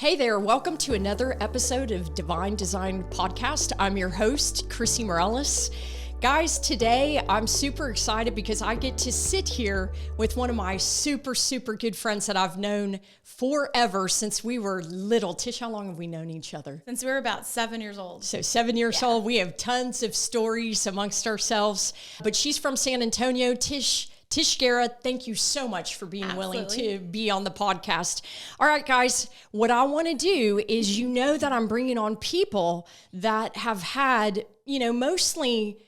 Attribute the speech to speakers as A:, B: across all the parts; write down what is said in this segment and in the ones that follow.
A: Hey there, welcome to another episode of Divine Design Podcast. I'm your host, Chrissy Morales. Guys, today I'm super excited because I get to sit here with one of my super good friends that I've known forever since we were little. Tish, how long have we known each other?
B: Since we were about 7 years old.
A: So 7 years old. We have tons of stories amongst ourselves, but she's from San Antonio. Tish Guerra, thank you so much for being willing to be on the podcast. All right, guys, what I want to do is, you know that I'm bringing on people that have had, mostly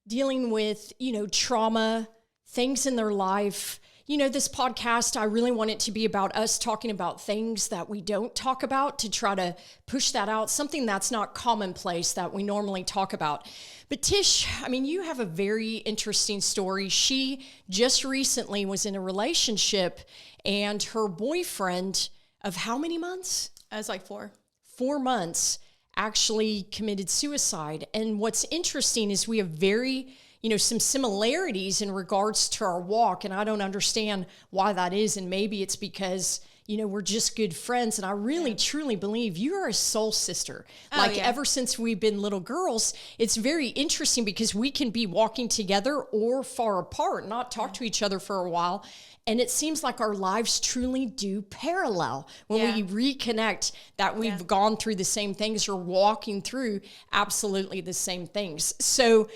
A: dealing with, trauma, things in their life. This podcast, I really want it to be about us talking about things that we don't talk about, to try to push that out, something that's not commonplace that we normally talk about. But Tish, you have a very interesting story. She just recently was in a relationship, and her boyfriend of how many months?
B: It was like 4.
A: 4 months actually committed suicide. And what's interesting is we have very some similarities in regards to our walk, and I don't understand why that is. And maybe it's because, we're just good friends. And I really, truly believe you are a soul sister. Ever since we've been little girls, it's very interesting because we can be walking together or far apart, not talk to each other for a while. And it seems like our lives truly do parallel when we reconnect, that we've gone through the same things or walking through absolutely the same things. So,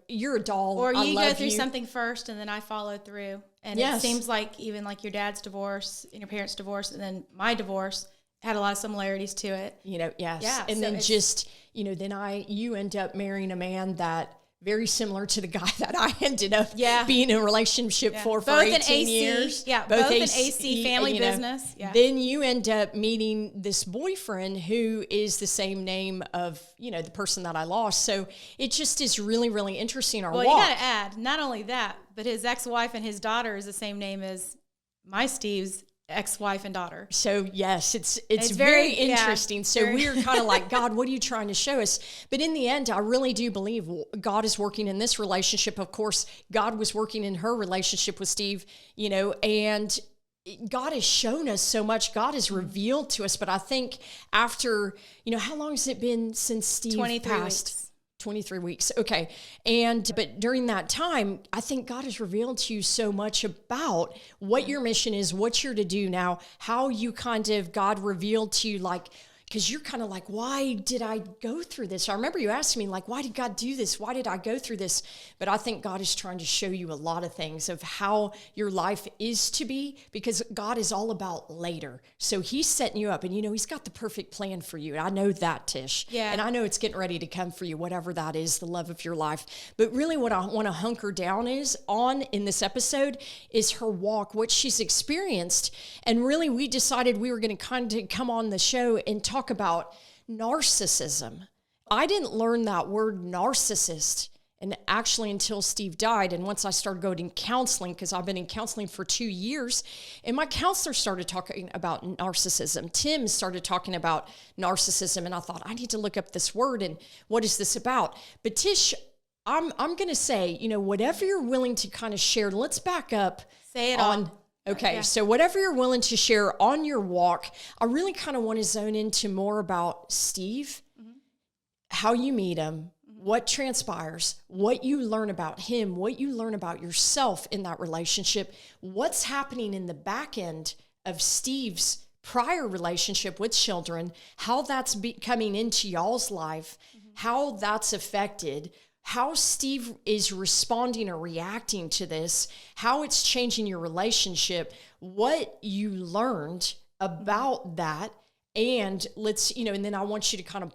A: you're a doll.
B: Or you go through something first and then I follow through. And it seems like even like your dad's divorce and your parents' divorce and then my divorce had a lot of similarities to it.
A: Yes. Yeah, and
B: so
A: then you end up marrying a man that very similar to the guy that I ended up being in a relationship for
B: both
A: 18 years.
B: Yeah, both an AC family business. Yeah.
A: Then you end up meeting this boyfriend who is the same name of, the person that I lost. So it just is really, really interesting, our walk.
B: Well, you got to add, not only that, but his ex-wife and his daughter is the same name as my Steve's ex-wife and daughter.
A: So yes, it's very interesting. We're kind of like, God, what are you trying to show us? But in the end, I really do believe God is working in this relationship. Of course, God was working in her relationship with Steve, and God has shown us so much. God has revealed to us. But I think after, how long has it been since Steve
B: 23
A: passed?
B: weeks.
A: 23 weeks. Okay. But during that time, I think God has revealed to you so much about what your mission is, what you're to do now, how you God revealed to you, because you're kind of like, why did I go through this? I remember you asking me, why did God do this? Why did I go through this? But I think God is trying to show you a lot of things of how your life is to be, because God is all about later. So he's setting you up, and he's got the perfect plan for you. I know that, Tish.
B: Yeah.
A: And I know it's getting ready to come for you, whatever that is, the love of your life. But really what I want to hunker down in this episode is her walk, what she's experienced. And really we decided we were going to come on the show and talk about narcissism. I didn't learn that word narcissist and actually until Steve died. And once I started going in counseling, because I've been in counseling for 2 years, and my counselor started talking about narcissism. Tim started talking about narcissism, and I thought, I need to look up this word and what is this about? But Tish, I'm going to say, whatever you're willing to kind of share, let's back up.
B: Say it on.
A: Okay, so whatever you're willing to share on your walk, I really kind of want to zone into more about Steve, how you meet him, what transpires, what you learn about him, what you learn about yourself in that relationship, what's happening in the back end of Steve's prior relationship with children, how that's coming into y'all's life, how that's affected, how Steve is responding or reacting to this, how it's changing your relationship, what you learned about that. And and then I want you to kind of,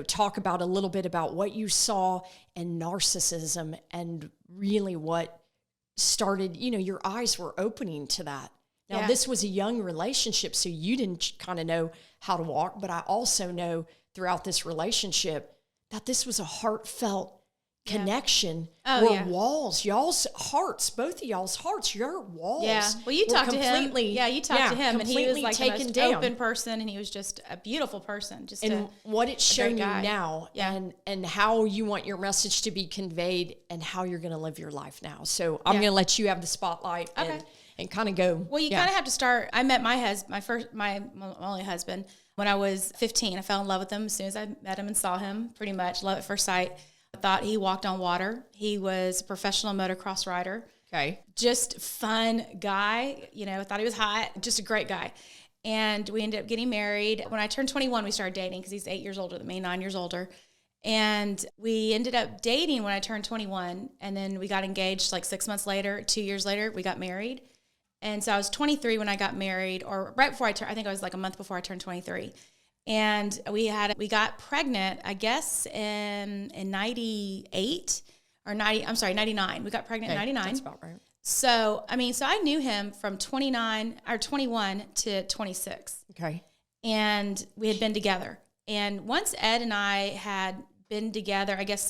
A: talk about a little bit about what you saw in narcissism and really what started, your eyes were opening to that. Now, this was a young relationship, so you didn't kind of know how to walk, but I also know throughout this relationship that this was a heartfelt connection walls, y'all's hearts, both of y'all's hearts, your walls.
B: Yeah. Well, you talked to him. Yeah, you talked to him, and he was like the most open person, and he was just a beautiful person.
A: What it's shown you now, and how you want your message to be conveyed, and how you're going to live your life now. So I'm going to let you have the spotlight and kind of go.
B: Well, you kind of have to start. I met my only husband when I was 15. I fell in love with him as soon as I met him and saw him, pretty much. Love at first sight. I thought he walked on water. He was a professional motocross rider.
A: Okay.
B: Just fun guy. You know, I thought he was hot. Just a great guy. And we ended up getting married. When I turned 21, we started dating because he's 8 years older than me, 9 years older. And we ended up dating when I turned 21. And then we got engaged like 6 months later. 2 years later, we got married. And so I was 23 when I got married, or right before I think I was like a month before I turned 23. And we got pregnant, I guess, in 98 or 99. We got pregnant in 99.
A: That's about right.
B: So, so I knew him from 21 to 26.
A: Okay.
B: And we had been together. And once Ed and I had been together, I guess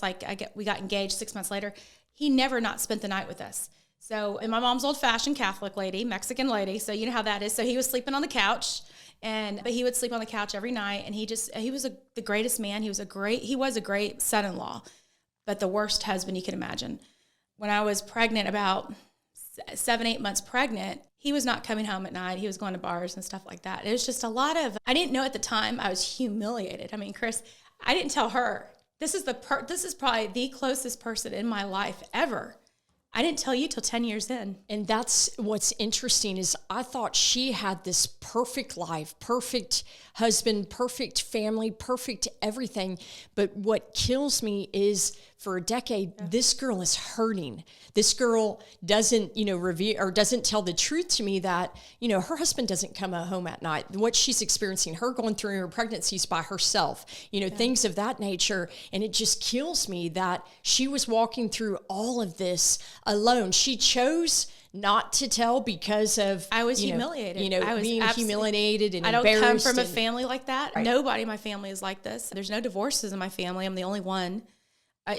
B: we got engaged 6 months later, he never not spent the night with us. So, and my mom's old-fashioned Catholic lady, Mexican lady, so you know how that is. So he was sleeping on the couch, but he would sleep on the couch every night, and he was the greatest man. He was a great son-in-law, but the worst husband you could imagine. When I was pregnant, about 7-8 months pregnant, he was not coming home at night. He was going to bars and stuff like that. It was just a lot of, I didn't know at the time, I was humiliated. I mean, Chris, I didn't tell her. This is probably the closest person in my life ever. I didn't tell you till 10 years in.
A: And that's what's interesting is I thought she had this perfect life, perfect husband, perfect family, perfect everything. But what kills me is for a decade, this girl is hurting. This girl doesn't, reveal or doesn't tell the truth to me that, her husband doesn't come home at night. What she's experiencing, her going through her pregnancies by herself, things of that nature. And it just kills me that she was walking through all of this alone. She chose not to tell because of
B: I was humiliated.
A: I was being humiliated and
B: I don't
A: embarrassed.
B: come from a family like that.
A: Right.
B: Nobody in my family is like this. There's no divorces in my family. I'm the only one.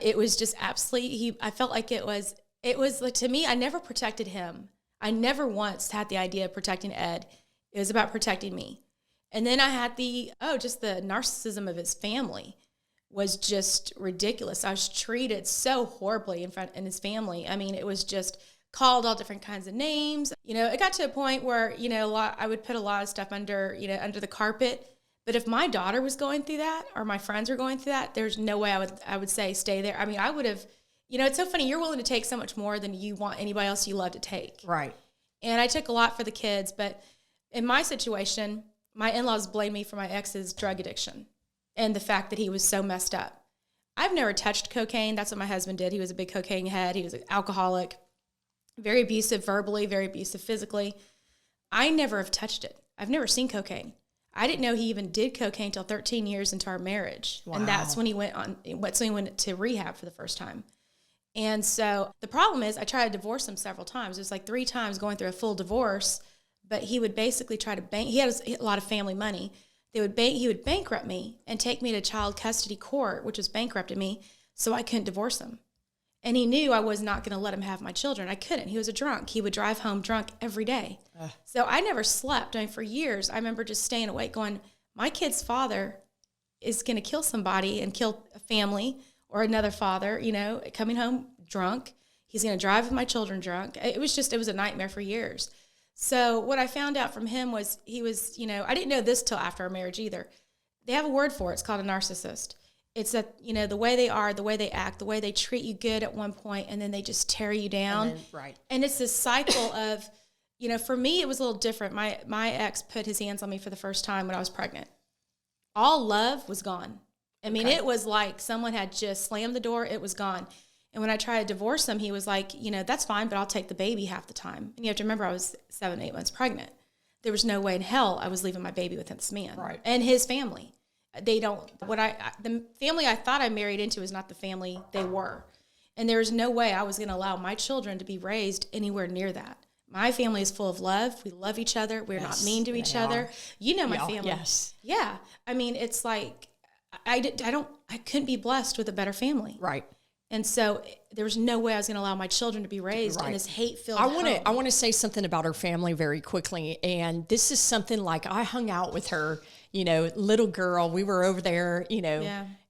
B: It was just absolutely. I felt like it was like, to me. I never protected him. I never once had the idea of protecting Ed. It was about protecting me. And then I had just the narcissism of his family was just ridiculous. I was treated so horribly in his family. I mean, it was just called all different kinds of names. It got to a point where, I would put a lot of stuff under the carpet. But if my daughter was going through that or my friends were going through that, there's no way I would say stay there. I mean, I would have, it's so funny. You're willing to take so much more than you want anybody else you love to take.
A: Right.
B: And I took a lot for the kids. But in my situation, my in-laws blamed me for my ex's drug addiction and the fact that he was so messed up. I've never touched cocaine. That's what my husband did. He was a big cocaine head. He was an alcoholic, very abusive verbally, very abusive physically. I never have touched it. I've never seen cocaine. I didn't know he even did cocaine until 13 years into our marriage. Wow. And that's when he went to rehab for the first time. And so the problem is I tried to divorce him several times. It was like 3 times going through a full divorce, but he would basically try to he had a lot of family money. He would bankrupt me and take me to child custody court, which was bankrupting me, so I couldn't divorce him. And he knew I was not going to let him have my children. I couldn't. He was a drunk. He would drive home drunk every day. So I never slept. I mean, for years, I remember just staying awake going, my kid's father is going to kill somebody and kill a family or another father, coming home drunk. He's going to drive my children drunk. It was a nightmare for years. So what I found out from him was he was, I didn't know this till after our marriage either. They have a word for it. It's called a narcissist. It's that, the way they are, the way they act, the way they treat you good at one point, and then they just tear you down.
A: Right.
B: And it's this cycle of, for me, it was a little different. My ex put his hands on me for the first time when I was pregnant. All love was gone. I mean, It was like someone had just slammed the door. It was gone. And when I tried to divorce him, he was like, that's fine, but I'll take the baby half the time. And you have to remember, I was 7-8 months pregnant. There was no way in hell I was leaving my baby with this man.
A: Right.
B: And his family. The family I thought I married into is not the family they were. And there was no way I was going to allow my children to be raised anywhere near that. My family is full of love. We love each other. We're not mean to each other. My family.
A: Yes.
B: Yeah. I mean, it's like, I couldn't be blessed with a better family.
A: Right.
B: And so there was no way I was going to allow my children to be raised in this hate-filled home.
A: I want to say something about her family very quickly. And this is something like I hung out with her, little girl. We were over there,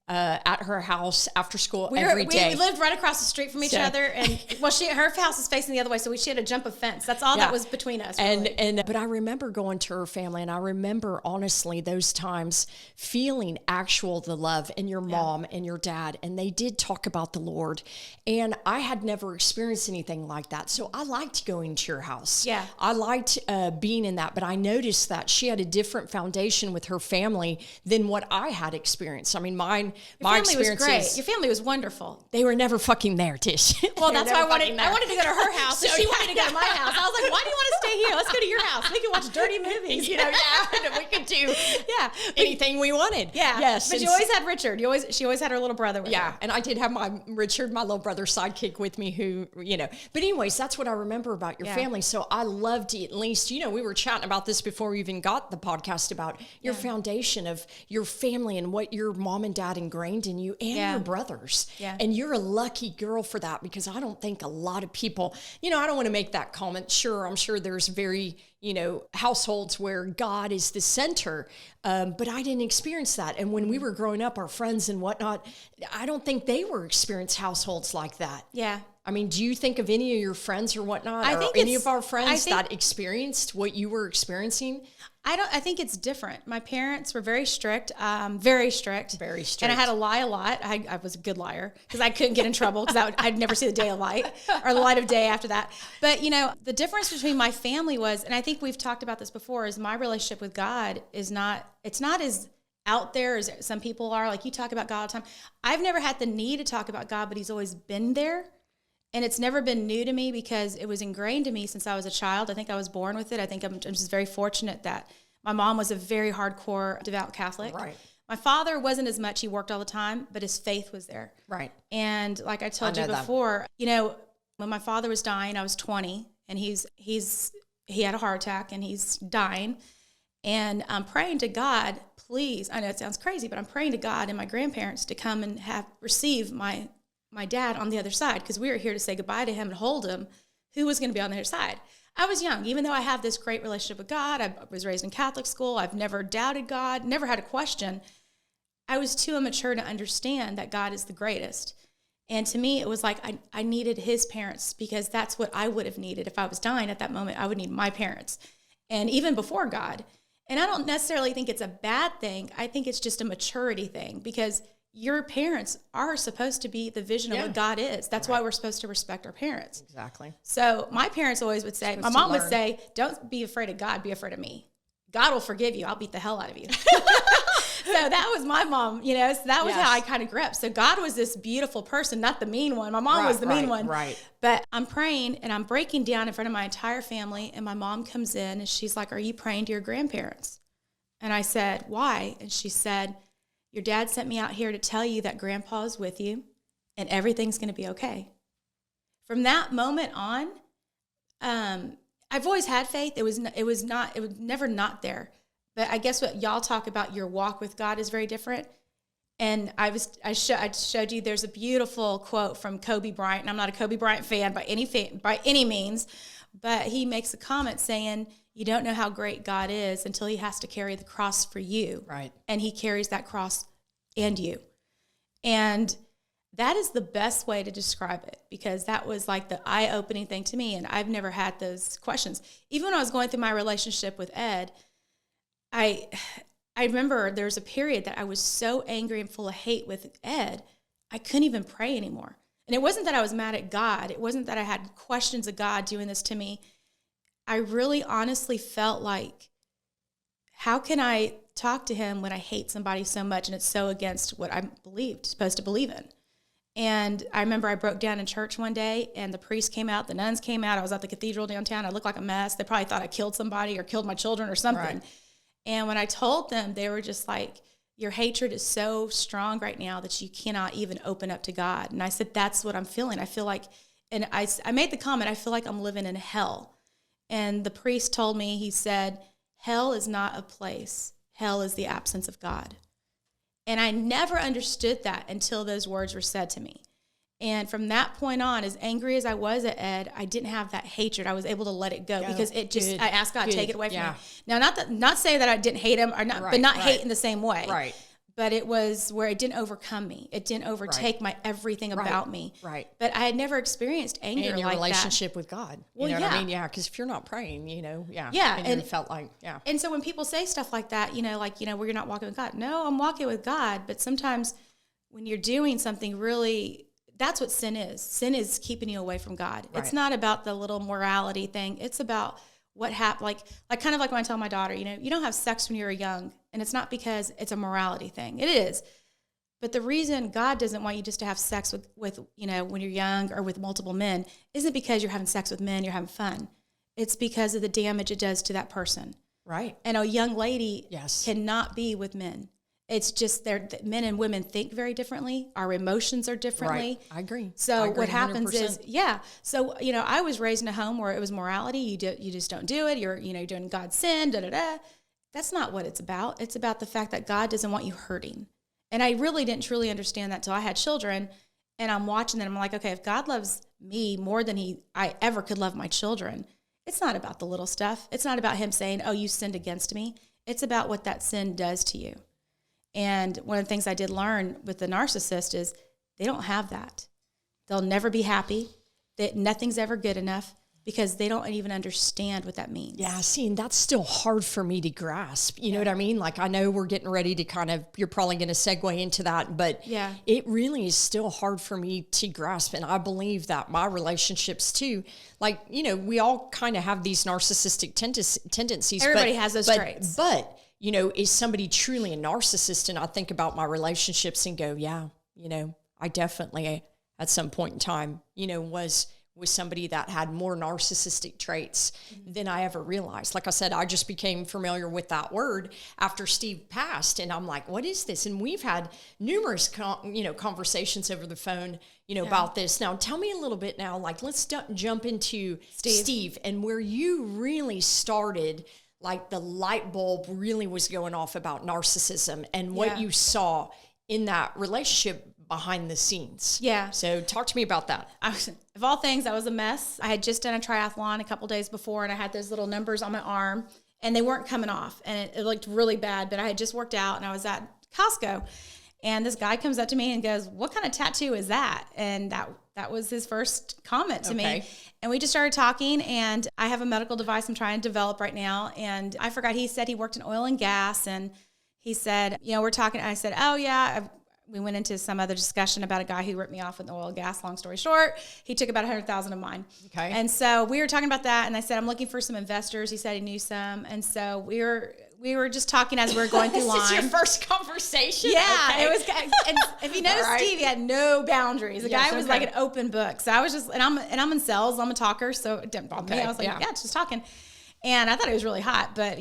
A: at her house after school every day.
B: We lived right across the street from each other, and her house is facing the other way, so she had to jump a fence. That's all that was between us. Really.
A: But I remember going to her family, and I remember honestly those times feeling the love in your mom and your dad, and they did talk about the Lord, and I had never experienced anything like that, so I liked going to your house.
B: Yeah,
A: I liked being in that, but I noticed that she had a different foundation with her family than what I had experienced. I mean, my
B: family was great. Your family was wonderful.
A: They were never fucking there, Tish.
B: Well, that's why I wanted to go to her house, and she wanted to go to my house. I was like, why do you want to stay here? Let's go to your house. We can watch dirty movies.
A: We could do anything we wanted.
B: Yeah.
A: Yes.
B: But you always had Richard. She always had her little brother with her.
A: And I did have my Richard, my little brother sidekick with me who, But anyways, that's what I remember about your family. So I loved it. At least, we were chatting about this before we even got the podcast about your foundation of your family and what your mom and dad ingrained in you and your brothers.
B: Yeah.
A: And you're a lucky girl for that, because I don't think a lot of people, I don't want to make that comment. Sure, I'm sure there's very, households where God is the center. But I didn't experience that. And when we were growing up, our friends and whatnot, I don't think they were experienced households like that.
B: Yeah.
A: I mean, do you think of any of your friends or whatnot, or any of our friends that experienced what you were experiencing?
B: I think it's different. My parents were very strict, very strict.
A: Very strict.
B: And I had to lie a lot. I was a good liar because I couldn't get in trouble because I'd never see the day of light or the light of day after that. But, the difference between my family was, and I think we've talked about this before, is my relationship with God it's not as out there as some people are. Like, you talk about God all the time. I've never had the need to talk about God, but he's always been there. And it's never been new to me because it was ingrained in me since I was a child. I think I was born with it. I think I'm just very fortunate that my mom was a very hardcore, devout Catholic.
A: Right.
B: My father wasn't as much. He worked all the time, but his faith was there.
A: Right.
B: And like I told you before, when my father was dying, I was 20, and he had a heart attack, and he's dying. And I'm praying to God, please. I know it sounds crazy, but I'm praying to God and my grandparents to come and receive my dad on the other side, because we were here to say goodbye to him and hold him, who was going to be on the other side. I was young, even though I have this great relationship with God. I was raised in Catholic school. I've never doubted God, never had a question. I was too immature to understand that God is the greatest. And to me, it was like I needed his parents, because that's what I would have needed. If I was dying at that moment, I would need my parents. And even before God. And I don't necessarily think it's a bad thing. I think it's just a maturity thing, because your parents are supposed to be the vision of what God is. That's why we're supposed to respect our parents.
A: Exactly.
B: So my parents always would say, my mom would say, don't be afraid of God, be afraid of me. God will forgive you. I'll beat the hell out of you. So that was my mom, so that was how I kind of grew up. So God was this beautiful person, not the mean one. My mom was the mean one.
A: Right.
B: But I'm praying, and I'm breaking down in front of my entire family, and my mom comes in, and she's like, are you praying to your grandparents? And I said, why? And she said, your dad sent me out here to tell you that grandpa's with you and everything's going to be okay. From that moment on, I've always had faith. It was never not there. But I guess what y'all talk about, your walk with God, is very different. And I showed you, there's a beautiful quote from Kobe Bryant. And I'm not a Kobe Bryant fan by any means, but he makes a comment saying, you don't know how great God is until he has to carry the cross for you.
A: Right.
B: And he carries that cross and you. And that is the best way to describe it, because that was like the eye-opening thing to me. And I've never had those questions. Even when I was going through my relationship with Ed, I remember there was a period that I was so angry and full of hate with Ed, I couldn't even pray anymore. And it wasn't that I was mad at God. It wasn't that I had questions of God doing this to me. I really honestly felt like, how can I talk to him when I hate somebody so much and it's so against what I'm supposed to believe in? And I remember I broke down in church one day, and the priest came out, the nuns came out. I was at the cathedral downtown. I looked like a mess. They probably thought I killed somebody or killed my children or something. Right. And when I told them, they were just like, your hatred is so strong right now that you cannot even open up to God. And I said, that's what I'm feeling. I feel like, and I made the comment, I feel like I'm living in hell. And the priest told me, he said, hell is not a place. Hell is the absence of God. And I never understood that until those words were said to me. And from that point on, as angry as I was at Ed, I didn't have that hatred. I was able to let it go because it just, I asked God to take it away from me. Now, not saying that I didn't hate him, or not, but not hate in the same way.
A: Right.
B: but it was where it didn't overcome me. It didn't overtake my everything about me.
A: Right.
B: But I had never experienced anger
A: in your
B: like
A: relationship with God.
B: Well,
A: you know what I mean? Yeah, because if you're not praying,
B: Yeah.
A: And it felt like,
B: And so when people say stuff like that, where you're not walking with God. No, I'm walking with God. But sometimes when you're doing something really, that's what sin is. Sin is keeping you away from God. Right. It's not about the little morality thing. It's about what happened, like kind of like when I tell my daughter, you don't have sex when you're young, and it's not because it's a morality thing. It is. But the reason God doesn't want you just to have sex with when you're young or with multiple men isn't because you're having sex with men, you're having fun. It's because of the damage it does to that person.
A: Right.
B: And a young lady cannot be with men. It's just men and women think very differently. Our emotions are differently.
A: Right. I agree.
B: So what
A: 100%.
B: happens is, So, I was raised in a home where it was morality. You just don't do it. You're doing God's sin, da-da-da. That's not what it's about. It's about the fact that God doesn't want you hurting. And I really didn't truly understand that until I had children. And I'm watching them. I'm like, okay, if God loves me more than I ever could love my children, it's not about the little stuff. It's not about him saying, oh, you sinned against me. It's about what that sin does to you. And one of the things I did learn with the narcissist is they don't have that. They'll never be happy. That nothing's ever good enough because they don't even understand what that means.
A: Yeah, see, and that's still hard for me to grasp. You know what I mean? Like, I know we're getting ready to you're probably going to segue into that, but it really is still hard for me to grasp. And I believe that my relationships too, like, we all kind of have these narcissistic tendencies.
B: Everybody has those traits.
A: But is somebody truly a narcissist? And I think about my relationships and go, I definitely at some point in time, was somebody that had more narcissistic traits than I ever realized. Like I said, I just became familiar with that word after Steve passed. And I'm like, what is this? And we've had numerous, conversations over the phone, about this. Now, tell me a little bit now, like, let's jump into Steve and where you really started, like the light bulb really was going off about narcissism and what you saw in that relationship behind the scenes.
B: Yeah.
A: So talk to me about that.
B: Of all things, I was a mess. I had just done a triathlon a couple days before, and I had those little numbers on my arm, and they weren't coming off, and it looked really bad, but I had just worked out, and I was at Costco, and this guy comes up to me and goes, what kind of tattoo is that? And that was his first comment to me. And we just started talking, and I have a medical device I'm trying to develop right now, and I forgot he said he worked in oil and gas, and he said, we're talking, and I said, oh, yeah, we went into some other discussion about a guy who ripped me off with oil and gas. Long story short, he took about $100,000 of mine.
A: Okay.
B: And so we were talking about that, and I said, I'm looking for some investors. He said he knew some. And so we were just talking as we were going through line.
A: This is your first conversation?
B: Yeah.
A: Okay.
B: It was, and if you know Steve, he had no boundaries. The guy was like an open book. So I was just, and I'm in sales. I'm a talker, so it didn't bother me. I was like, just talking. And I thought it was really hot, but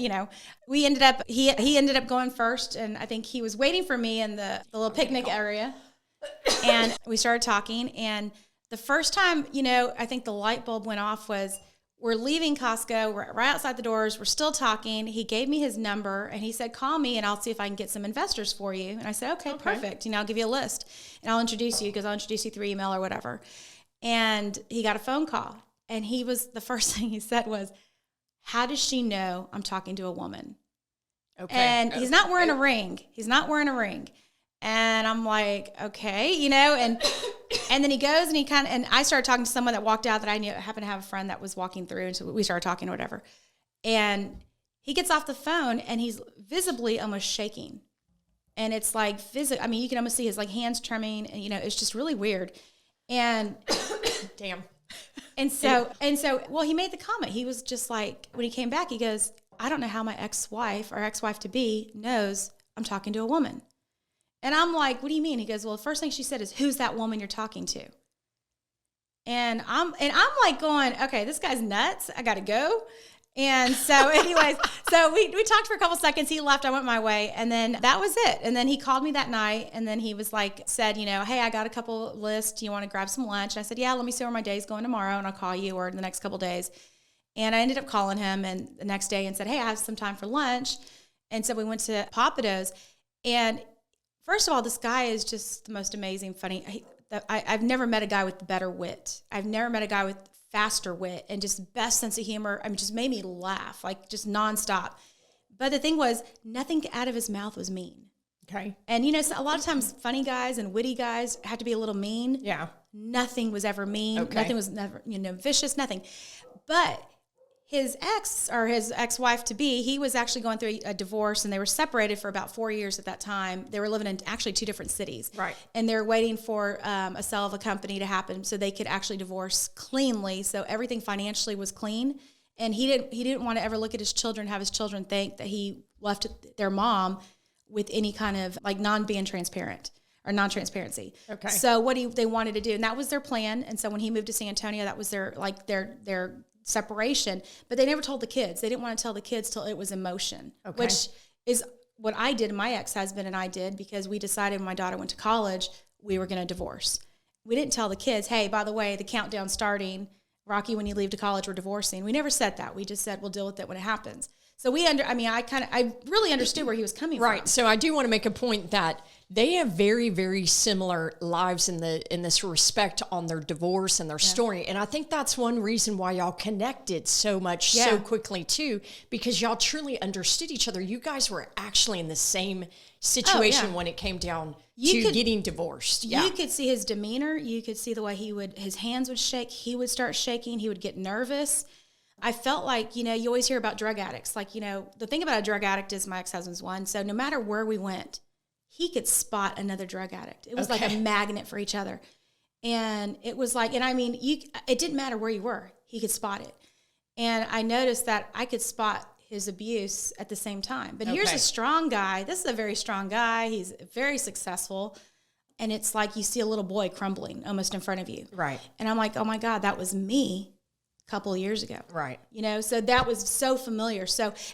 B: we ended up, he ended up going first, and I think he was waiting for me in the little picnic area. And we started talking, and the first time, I think the light bulb went off was we're leaving Costco, we're right outside the doors, we're still talking. He gave me his number, and he said, call me, and I'll see if I can get some investors for you. And I said, okay. Perfect. I'll give you a list, and I'll introduce you, because I'll introduce you through email or whatever. And he got a phone call, and the first thing he said was, how does she know I'm talking to a woman? Okay. And he's not wearing a ring. And I'm like, okay, and then he goes and I started talking to someone that walked out that I knew, happened to have a friend that was walking through. And so we started talking or whatever. And he gets off the phone and he's visibly almost shaking. And it's like, you can almost see his like hands trembling, and it's just really weird. And
A: damn.
B: And so, well, he made the comment. He was just like, when he came back, he goes, I don't know how my ex-wife or ex-wife to be knows I'm talking to a woman. And I'm like, what do you mean? He goes, well, the first thing she said is, who's that woman you're talking to? And I'm like going, okay, this guy's nuts. I got to go. And so anyways, so we talked for a couple seconds. He left. I went my way. And then that was it. And then he called me that night. And then he was like, said, hey, I got a couple lists. Do you want to grab some lunch? And I said, yeah, let me see where my day's going tomorrow. And I'll call you or in the next couple days. And I ended up calling him and the next day and said, hey, I have some time for lunch. And so we went to Papados. And first of all, this guy is just the most amazing, funny. I've never met a guy with better wit. I've never met a guy with faster wit and just best sense of humor. Just made me laugh, like just nonstop. But the thing was, nothing out of his mouth was mean.
A: Okay.
B: And, so a lot of times funny guys and witty guys have to be a little mean.
A: Yeah.
B: Nothing was ever mean.
A: Okay.
B: Nothing was never, vicious, nothing. But his ex or his ex-wife to be, he was actually going through a divorce, and they were separated for about 4 years at that time. They were living in actually 2 different cities.
A: Right.
B: And they're waiting for a sale of a company to happen so they could actually divorce cleanly. So everything financially was clean. And he didn't want to ever look at his children, have his children think that he left their mom with any kind of like non-being transparent or non-transparency.
A: Okay.
B: So what they wanted to do, and that was their plan. And so when he moved to San Antonio, that was their separation. But they never told the kids. They didn't want to tell the kids till it was in motion, which is what I did and my ex-husband and I did, because we decided when my daughter went to college, we were going to divorce. We didn't tell the kids, hey, by the way, the countdown's starting. Rocky, when you leave to college, we're divorcing. We never said that. We just said we'll deal with it when it happens. So I really understood where he was coming from.
A: Right. So I do want to make a point that they have very, very similar lives in this respect on their divorce and their story. And I think that's one reason why y'all connected so much so quickly too, because y'all truly understood each other. You guys were actually in the same situation when it came down to getting divorced. Yeah.
B: You could see his demeanor. You could see the way his hands would shake. He would start shaking. He would get nervous. I felt like, you always hear about drug addicts. Like, the thing about a drug addict is my ex-husband's one. So no matter where we went, he could spot another drug addict. It was like a magnet for each other. And it was like, it didn't matter where you were. He could spot it. And I noticed that I could spot his abuse at the same time. But here's a strong guy. This is a very strong guy. He's very successful. And it's like you see a little boy crumbling almost in front of you.
A: Right.
B: And I'm like, oh my God, that was me a couple of years ago.
A: Right.
B: So that was so familiar.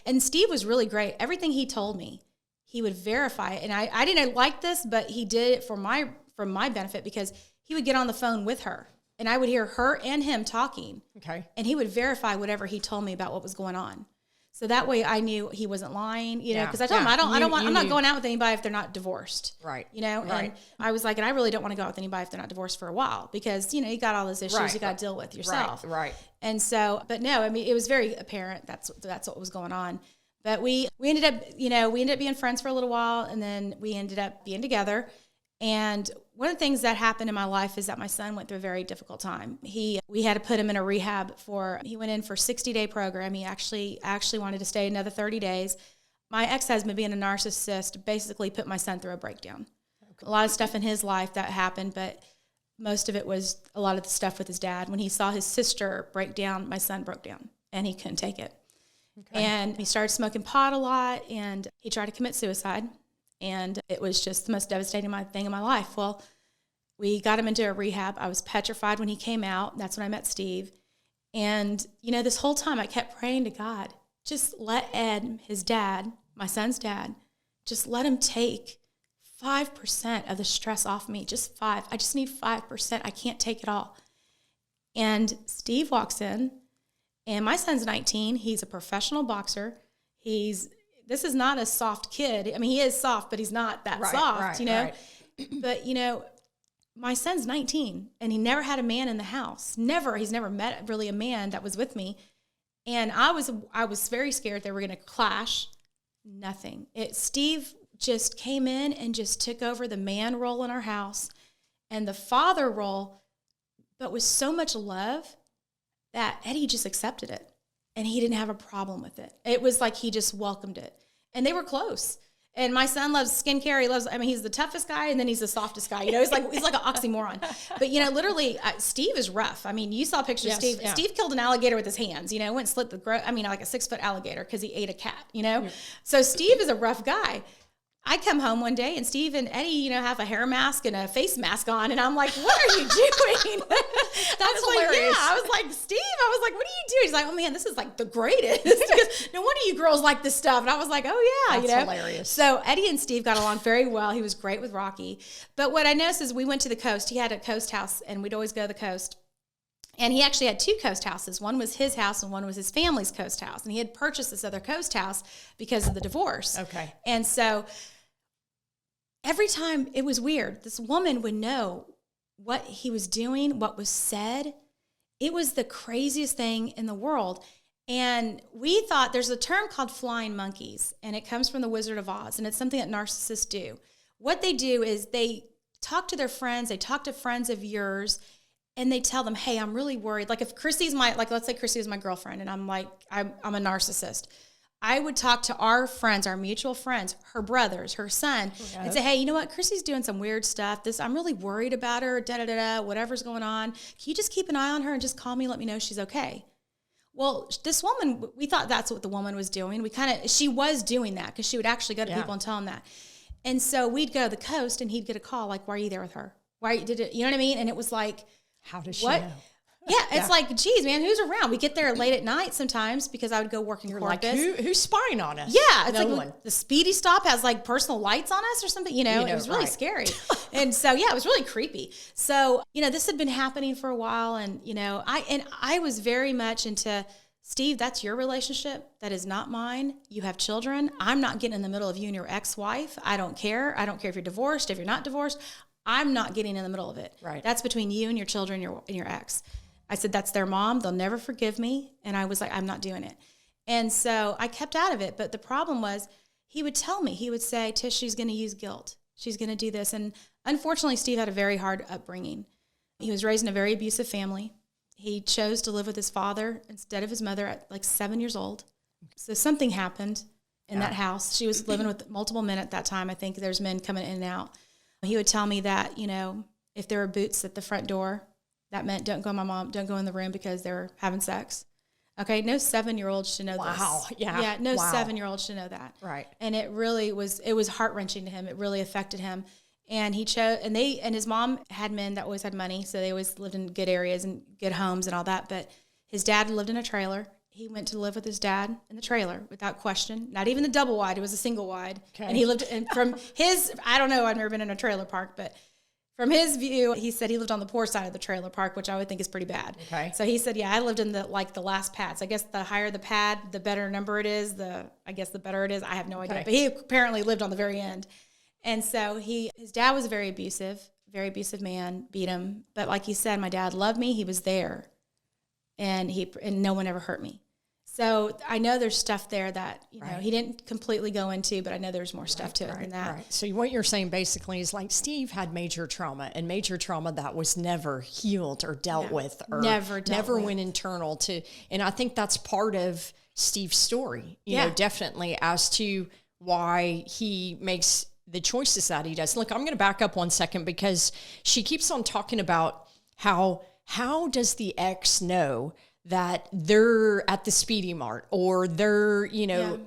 B: And Steve was really great. Everything he told me, he would verify it. And I didn't like this, but he did it for my benefit, because he would get on the phone with her and I would hear her and him talking. Okay. And he would verify whatever he told me about what was going on. So that way I knew he wasn't lying, because I told him, I'm not going out with anybody if they're not divorced. Right. And I was like, and I really don't want to go out with anybody if they're not divorced for a while, because, you got all those issues you got to deal with yourself. Right. And so, but no, it was very apparent that's what was going on. But we ended up being friends for a little while, and then we ended up being together. And one of the things that happened in my life is that my son went through a very difficult time. We had to put him in a rehab he went in for a 60-day program. He actually wanted to stay another 30 days. My ex-husband, being a narcissist, basically put my son through a breakdown. Okay. A lot of stuff in his life that happened, but most of it was a lot of the stuff with his dad. When he saw his sister break down, my son broke down, and he couldn't take it. Okay. And he started smoking pot a lot, and he tried to commit suicide. And it was just the most devastating thing in my life. Well, we got him into a rehab. I was petrified when he came out. That's when I met Steve. And, this whole time I kept praying to God, just let Ed, his dad, my son's dad, just let him take 5% of the stress off me. Just 5. I just need 5%. I can't take it all. And Steve walks in, and my son's 19. He's a professional boxer. This is not a soft kid. He is soft, but he's not that soft, Right. But, my son's 19, and he never had a man in the house. Never. He's never met really a man that was with me. And I was very scared they were going to clash. Nothing. Steve just came in and just took over the man role in our house and the father role, but with so much love that Eddie just accepted it. And he didn't have a problem with it. It was like he just welcomed it. And they were close. And my son loves skincare. He's the toughest guy, and then he's the softest guy. He's like an oxymoron. But, literally, Steve is rough. you saw pictures of Steve. Yeah. Steve killed an alligator with his hands, went and slit the like a 6-foot alligator because he ate a cat, So Steve is a rough guy. I come home one day and Steve and Eddie, have a hair mask and a face mask on. And I'm like, what are you doing?
A: That's hilarious.
B: I was like, Steve, what are you doing? He's like, oh man, this is like the greatest. Because no wonder you girls like this stuff. And I was like, oh yeah.
A: That's hilarious.
B: So Eddie and Steve got along very well. He was great with Rocky. But what I noticed is we went to the coast. He had a coast house and we'd always go to the coast. And he actually had 2 coast houses. One was his house and one was his family's coast house. And he had purchased this other coast house because of the divorce.
A: Okay.
B: And so every time, it was weird. This woman would know what he was doing, what was said. It was the craziest thing in the world. And we thought there's a term called flying monkeys, and it comes from the Wizard of Oz, and it's something that narcissists do. What they do is they talk to their friends, they talk to friends of yours, and they tell them, hey, I'm really worried. Like if Chrissy's let's say Chrissy is my girlfriend, and I'm like, I'm a narcissist. I would talk to our friends, our mutual friends, her brothers, her son, and say, hey, you know what? Chrissy's doing some weird stuff. I'm really worried about her, whatever's going on. Can you just keep an eye on her and just call me and let me know she's okay? Well, this woman, we thought that's what the woman was doing. She was doing that because she would actually go to people and tell them that. And so we'd go to the coast and he'd get a call like, why are you there with her? Why did it? You know what I mean? And it was like,
A: how does she know?
B: Yeah, it's like, geez, man, who's around? We get there late at night sometimes because I would go work in Corpus.
A: Like, who's spying on us?
B: Yeah, it's
A: no
B: like
A: one.
B: The Speedy Stop has like personal lights on us or something. You know it was really scary. And so, yeah, it was really creepy. So, this had been happening for a while. And, I was very much into, Steve, that's your relationship. That is not mine. You have children. I'm not getting in the middle of you and your ex-wife. I don't care. I don't care if you're divorced, if you're not divorced. I'm not getting in the middle of it.
A: Right. That's
B: between you and your children and your ex. I said, that's their mom. They'll never forgive me. And I was like, I'm not doing it. And so I kept out of it. But the problem was he would tell me, he would say, Tish, she's going to use guilt. She's going to do this. And unfortunately, Steve had a very hard upbringing. He was raised in a very abusive family. He chose to live with his father instead of his mother at like 7 years old. So something happened in that house. She was living with multiple men at that time. I think there's men coming in and out. He would tell me that, if there were boots at the front door, that meant don't go in the room because they're having sex. Okay, no 7-year-old should know this.
A: Wow, yeah.
B: Yeah, no 7-year-old should know that.
A: Right.
B: And it was heart-wrenching to him. It really affected him. And he chose, and his mom had men that always had money, so they always lived in good areas and good homes and all that. But his dad lived in a trailer. He went to live with his dad in the trailer without question. Not even the double wide; it was a single wide.
A: Okay.
B: And he lived. And from his, I don't know, I've never been in a trailer park, but from his view, he said he lived on the poor side of the trailer park, which I would think is pretty bad.
A: Okay.
B: So he said, yeah, I lived in the last pads. I guess the higher the pad, the better number it is. The better it is. I have no idea. But he apparently lived on the very end. And so his dad was a very abusive man, beat him. But like he said, my dad loved me. He was there. And no one ever hurt me. So I know there's stuff there that, he didn't completely go into, but I know there's more stuff to it than that.
A: Right. So what you're saying basically is like Steve had major trauma that was never healed or dealt with or never went internal to. And I think that's part of Steve's story, you know, definitely as to why he makes the choices that he does. Look, I'm going to back up 1 second because she keeps on talking about how does the ex know that they're at the Speedy Mart or they're,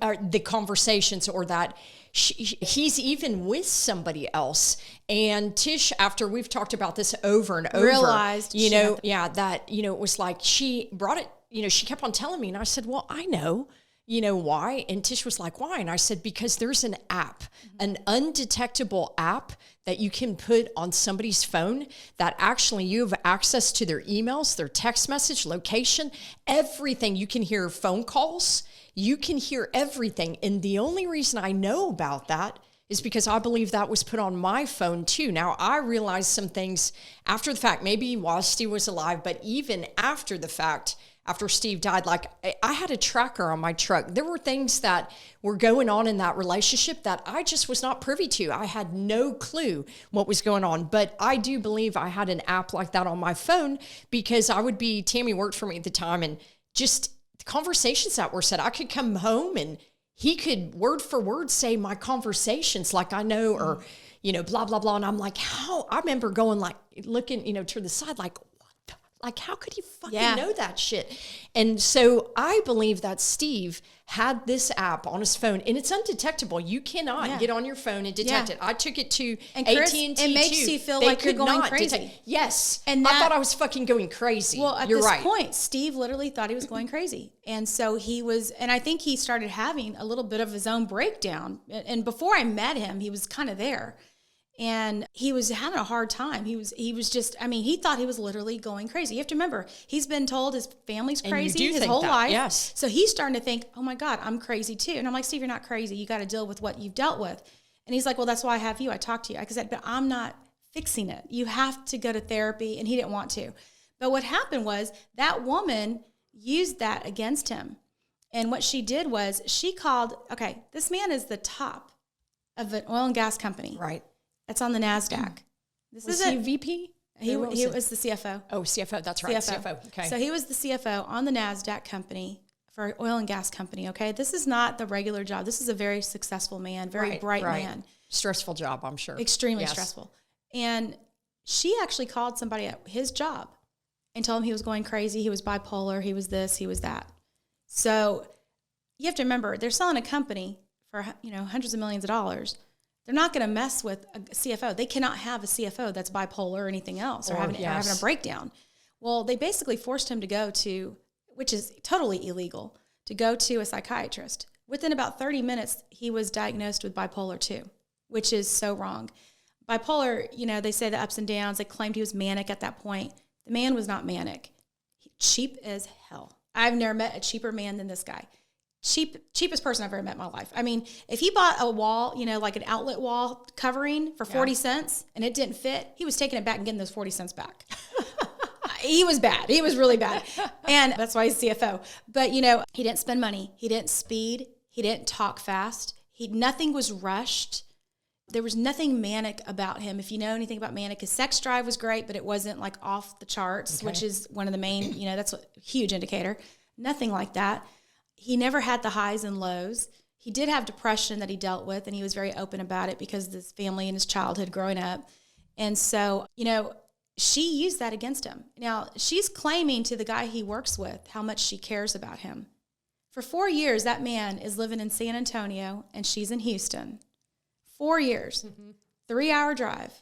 A: or the conversations or that he's even with somebody else. And Tish, after we've talked about this over and over,
B: realized,
A: that, it was like she brought it, she kept on telling me and I said, well, I know. You know why? And Tish was like, why? And I said, because there's an app, an undetectable app that you can put on somebody's phone that actually you have access to their emails, their text message, location, everything. You can hear phone calls. You can hear everything. And the only reason I know about that is because I believe that was put on my phone too. Now, I realized some things after the fact, maybe while Steve was alive, but even after the fact, after Steve died, like I had a tracker on my truck. There were things that were going on in that relationship that I just was not privy to. I had no clue what was going on, but I do believe I had an app like that on my phone because Tammy worked for me at the time, and just the conversations that were said, I could come home and he could word for word say my conversations like I know, or, blah, blah, blah. And I'm like, how? I remember going like, looking, to the side, like, like, how could he fucking know that shit? And so I believe that Steve had this app on his phone, and it's undetectable. You cannot get on your phone and detect it. I took it to AT&T.
B: It makes you feel like you're going crazy.
A: Yes. And I thought I was fucking going crazy.
B: Well, at this point, Steve literally thought he was going crazy. And so and I think he started having a little bit of his own breakdown. And before I met him, he was kind of there. And he was having a hard time. He was just, he thought he was literally going crazy. You have to remember, he's been told his family's crazy his whole life.
A: Yes.
B: So he's starting to think, oh my God, I'm crazy too. And I'm like, Steve, you're not crazy. You got to deal with what you've dealt with. And he's like, well, that's why I have you. I talk to you. I said, but I'm not fixing it. You have to go to therapy. And he didn't want to. But what happened was that woman used that against him. And what she did was she called, okay, this man is the top of an oil and gas company.
A: Right.
B: It's on the NASDAQ.
A: Was he VP?
B: He was the CFO.
A: Oh, CFO. That's right. CFO. Okay.
B: So he was the CFO on the NASDAQ company for an oil and gas company. Okay. This is not the regular job. This is a very successful man, very bright man.
A: Stressful job, I'm sure.
B: Extremely stressful. And she actually called somebody at his job and told him he was going crazy. He was bipolar. He was this, he was that. So you have to remember, they're selling a company for, hundreds of millions of dollars. They're not going to mess with a CFO. They cannot have a CFO that's bipolar or anything else or having a breakdown. Well, they basically forced him to go to, which is totally illegal, to go to a psychiatrist. Within about 30 minutes, he was diagnosed with bipolar 2, which is so wrong. Bipolar, they say the ups and downs. They claimed he was manic at that point. The man was not manic. Cheap as hell. I've never met a cheaper man than this guy. Cheapest person I've ever met in my life. I mean, if he bought a wall, like an outlet wall covering for 40 cents and it didn't fit, he was taking it back and getting those 40 cents back. He was bad. He was really bad. And that's why he's CFO. But, he didn't spend money. He didn't speed. He didn't talk fast. Nothing was rushed. There was nothing manic about him. If you know anything about manic, his sex drive was great, but it wasn't like off the charts, which is one of the main, that's a huge indicator. Nothing like that. He never had the highs and lows. He did have depression that he dealt with, and he was very open about it because of his family and his childhood growing up. And so, she used that against him. Now, she's claiming to the guy he works with how much she cares about him. For 4 years, that man is living in San Antonio, and she's in Houston. 4 years, 3-hour drive.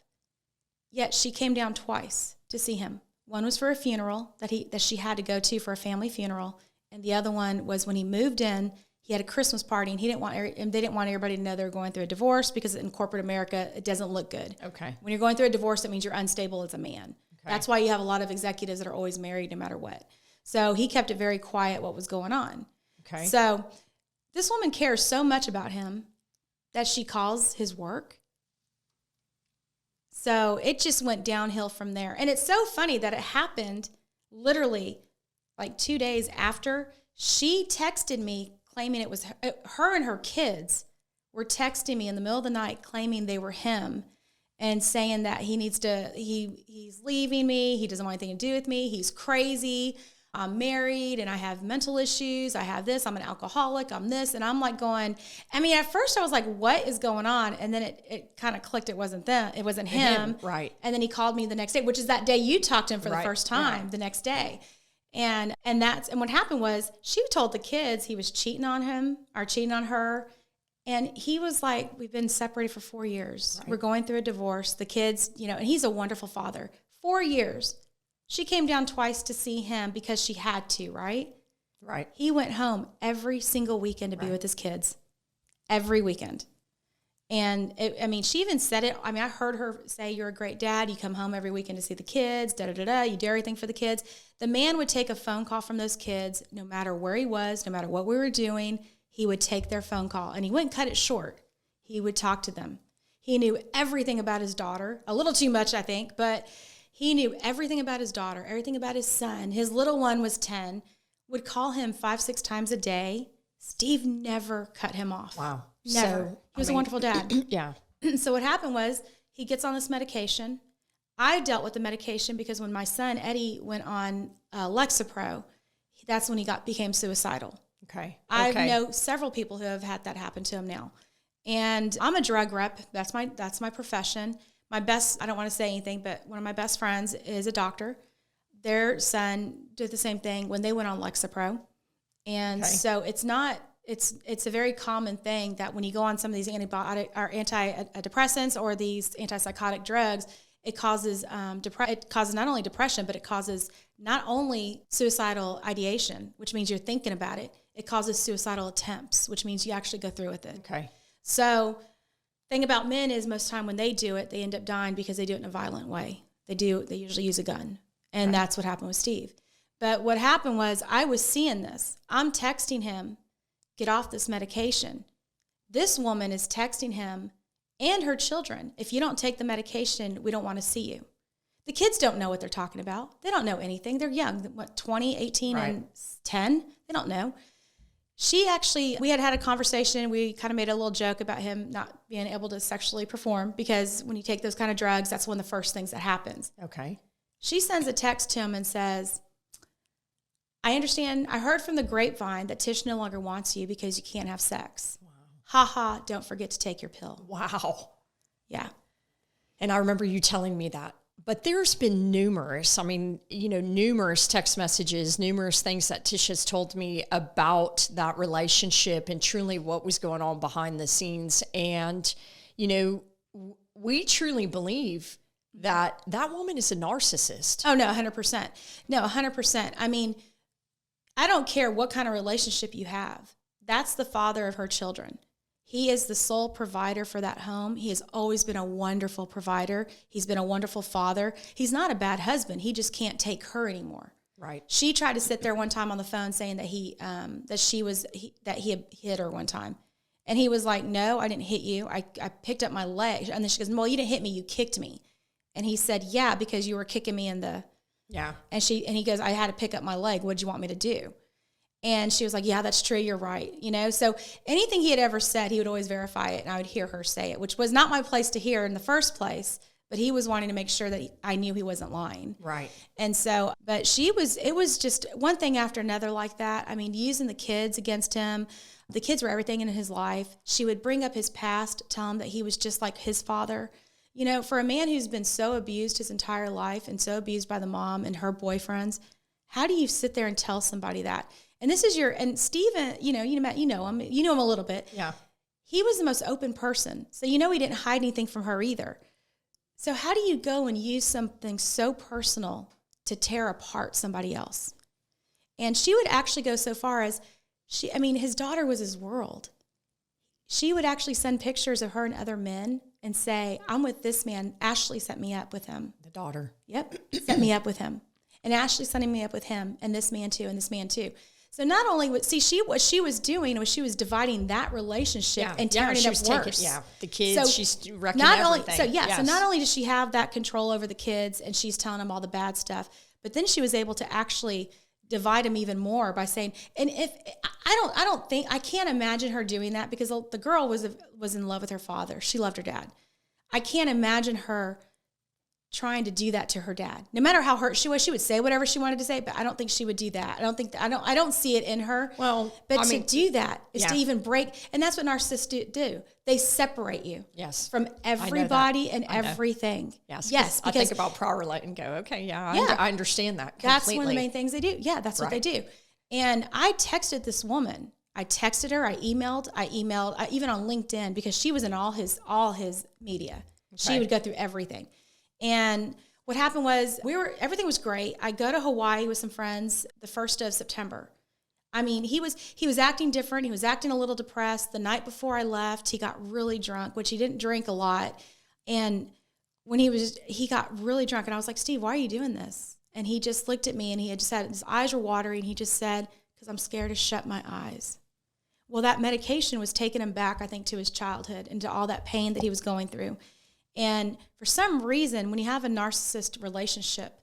B: Yet she came down twice to see him. One was for a funeral that she had to go to for a family funeral, and the other one was when he moved in. He had a Christmas party, and they didn't want everybody to know they were going through a divorce because in corporate America, it doesn't look good.
A: Okay.
B: When you're going through a divorce, that means you're unstable as a man. Okay. That's why you have a lot of executives that are always married no matter what. So he kept it very quiet what was going on.
A: Okay.
B: So this woman cares so much about him that she calls his work. So it just went downhill from there. And it's so funny that it happened literally like 2 days after. She texted me claiming it was her and her kids were texting me in the middle of the night claiming they were him and saying that he's leaving me. He doesn't want anything to do with me. He's crazy. I'm married and I have mental issues. I have this. I'm an alcoholic. I'm this. And I'm like going, at first I was like, what is going on? And then it kind of clicked. It wasn't them. It wasn't him.
A: Right.
B: And then he called me the next day, which is that day you talked to him for the first time, the next day. And what happened was she told the kids he was cheating on him or cheating on her. And he was like, we've been separated for 4 years. Right. We're going through a divorce. The kids, and he's a wonderful father. 4 years. She came down twice to see him because she had to, right?
A: Right.
B: He went home every single weekend to be with his kids. Every weekend. And, she even said it. I heard her say, you're a great dad. You come home every weekend to see the kids, da-da-da-da. You do everything for the kids. The man would take a phone call from those kids, no matter where he was, no matter what we were doing. He would take their phone call, and he wouldn't cut it short. He would talk to them. He knew everything about his daughter, a little too much, I think, but he knew everything about his daughter, everything about his son. His little one was 10, would call him 5-6 times a day. Steve never cut him off.
A: Wow.
B: Never.
A: So,
B: he was a wonderful dad.
A: Yeah.
B: So what happened was he gets on this medication. I dealt with the medication because when my son, Eddie, went on Lexapro, that's when he became suicidal.
A: Okay.
B: I know several people who have had that happen to him now. And I'm a drug rep. That's my profession. I don't want to say anything, but one of my best friends is a doctor. Their son did the same thing when they went on Lexapro. And so it's a very common thing that when you go on some of these antidepressants or these antipsychotic drugs, it causes not only depression, but it causes not only suicidal ideation, which means you're thinking about it. It causes suicidal attempts, which means you actually go through with it.
A: Okay.
B: So thing about men is most of the time when they do it, they end up dying because they do it in a violent way. They usually use a gun. And that's what happened with Steve. But what happened was I was seeing this. I'm texting him, get off this medication. This woman is texting him and her children, if you don't take the medication, we don't want to see you. The kids don't know what they're talking about. They don't know anything. They're young, 20, 18, and 10? They don't know. we had a conversation. We kind of made a little joke about him not being able to sexually perform because when you take those kind of drugs, that's one of the first things that happens.
A: Okay.
B: She sends a text to him and says, I understand. I heard from the grapevine that Tish no longer wants you because you can't have sex. Wow. Ha ha. Don't forget to take your pill.
A: Wow.
B: Yeah.
A: And I remember you telling me that. But there's been numerous text messages, numerous things that Tish has told me about that relationship and truly what was going on behind the scenes. And, we truly believe that woman is a narcissist.
B: Oh, no, 100%. No, 100%. I mean, I don't care what kind of relationship you have. That's the father of her children. He is the sole provider for that home. He has always been a wonderful provider. He's been a wonderful father. He's not a bad husband. He just can't take her anymore.
A: Right.
B: She tried to sit there one time on the phone saying that he had hit her one time. And he was like, no, I didn't hit you. I picked up my leg. And then she goes, well, you didn't hit me. You kicked me. And he said, yeah, because you were kicking me in the...
A: Yeah.
B: And he goes, I had to pick up my leg. What did you want me to do? And she was like, yeah, that's true. You're right. So anything he had ever said, he would always verify it. And I would hear her say it, which was not my place to hear in the first place. But he was wanting to make sure that I knew he wasn't lying.
A: Right.
B: And so, but it was just one thing after another like that. I mean, using the kids against him. The kids were everything in his life. She would bring up his past, tell him that he was just like his father. For a man who's been so abused his entire life and so abused by the mom and her boyfriends, how do you sit there and tell somebody that? And this is and Steven, you know him a little bit.
A: Yeah.
B: He was the most open person. So he didn't hide anything from her either. So how do you go and use something so personal to tear apart somebody else? And she would actually go so far as his daughter was his world. She would actually send pictures of her and other men and say, I'm with this man. Ashley set me up with him.
A: The daughter.
B: Yep. Set me up with him. And Ashley setting me up with him and this man too and this man too. So not only what she was doing was she was dividing that relationship and tearing it up worse.
A: The kids, she's wrecking everything.
B: So not only does she have that control over the kids and she's telling them all the bad stuff, but then she was able to actually divide them even more by saying, and if I can't imagine her doing that because the girl was in love with her father. She loved her dad. I can't imagine her trying to do that to her dad. No matter how hurt she was, she would say whatever she wanted to say, but I don't think she would do that. I don't see it in her.
A: Well,
B: but to do that is to even break, and that's what narcissists do. They separate you.
A: Yes.
B: From everybody and everything.
A: Yes.
B: Yes.
A: Because I think about prior and go, okay, I understand that completely.
B: That's one of the main things they do. Yeah, that's what they do. And I texted this woman. I texted her. I emailed even on LinkedIn because she was in all his media. Okay. She would go through everything. And what happened was everything was great. I go to Hawaii with some friends the 1st of September. I mean, he was acting different. He was acting a little depressed. The night before I left, he got really drunk, which he didn't drink a lot. And when he got really drunk, and I was like, Steve, why are you doing this? And he just looked at me and his eyes were watering. And he just said, because I'm scared to shut my eyes. Well, that medication was taking him back, I think, to his childhood and to all that pain that he was going through. And for some reason, when you have a narcissist relationship,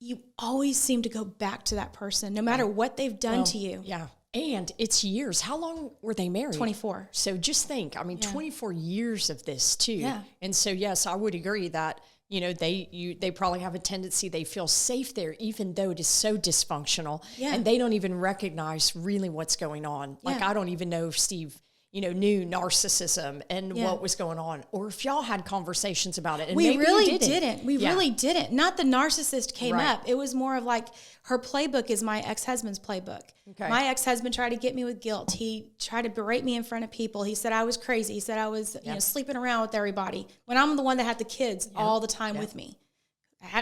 B: you always seem to go back to that person, no matter what they've done to you.
A: Yeah. And it's years. How long were they married?
B: 24.
A: So just think, 24 years of this too.
B: Yeah.
A: And so, yes, I would agree that, they probably have a tendency, they feel safe there, even though it is so dysfunctional.
B: Yeah.
A: And they don't even recognize really what's going on. Like, I don't even know if Steve knew narcissism and what was going on, or if y'all had conversations about it. And
B: we
A: maybe
B: really
A: you
B: didn't. We really didn't. Not the narcissist came up. It was more of like her playbook is my ex-husband's playbook. Okay. My ex-husband tried to get me with guilt. He tried to berate me in front of people. He said I was crazy. He said I was sleeping around with everybody when I'm the one that had the kids all the time with me.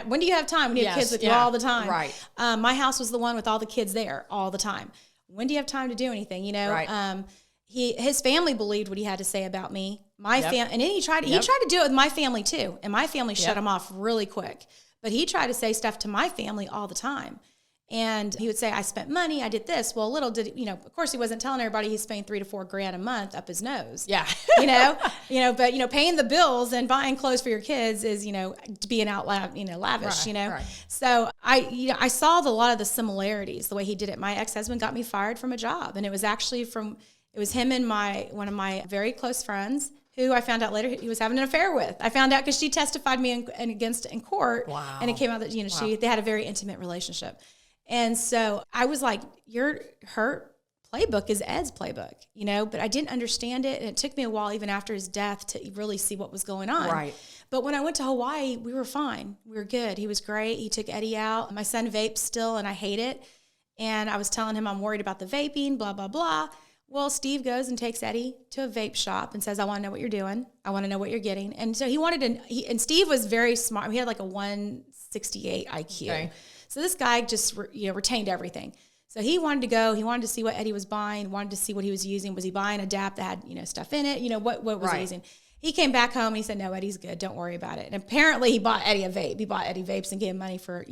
B: When do you have time when you have kids with you all the time?
A: Right.
B: My house was the one with all the kids there all the time. When do you have time to do anything? Right. His family believed what he had to say about me. My family, and then he tried to do it with my family too. And my family shut him off really quick. But he tried to say stuff to my family all the time. And he would say, I spent money, I did this. Well, little did, of course he wasn't telling everybody he's spending $3,000 to $4,000 a month up his nose.
A: Yeah.
B: But paying the bills and buying clothes for your kids is, being out loud, lavish,
A: Right.
B: So I saw a lot of the similarities, the way he did it. My ex-husband got me fired from a job, and it was actually it was him and one of my very close friends, who I found out later he was having an affair with. I found out because she testified me in court.
A: Wow.
B: And it came out that, they had a very intimate relationship. And so I was like, her playbook is Ed's playbook, but I didn't understand it. And it took me a while, even after his death, to really see what was going on.
A: Right.
B: But when I went to Hawaii, we were fine. We were good. He was great. He took Eddie out. My son vapes still, and I hate it. And I was telling him I'm worried about the vaping, blah, blah, blah. Well, Steve goes and takes Eddie to a vape shop and says, I want to know what you're doing. I want to know what you're getting. And so he wanted to, and Steve was very smart. He had like a 168 IQ. Okay. So this guy just, retained everything. So he wanted to go. He wanted to see what Eddie was buying, wanted to see what he was using. Was he buying a DAP that had, stuff in it? What was he using? He came back home and he said, no, Eddie's good. Don't worry about it. And apparently he bought Eddie a vape. He bought Eddie vapes and gave him money for,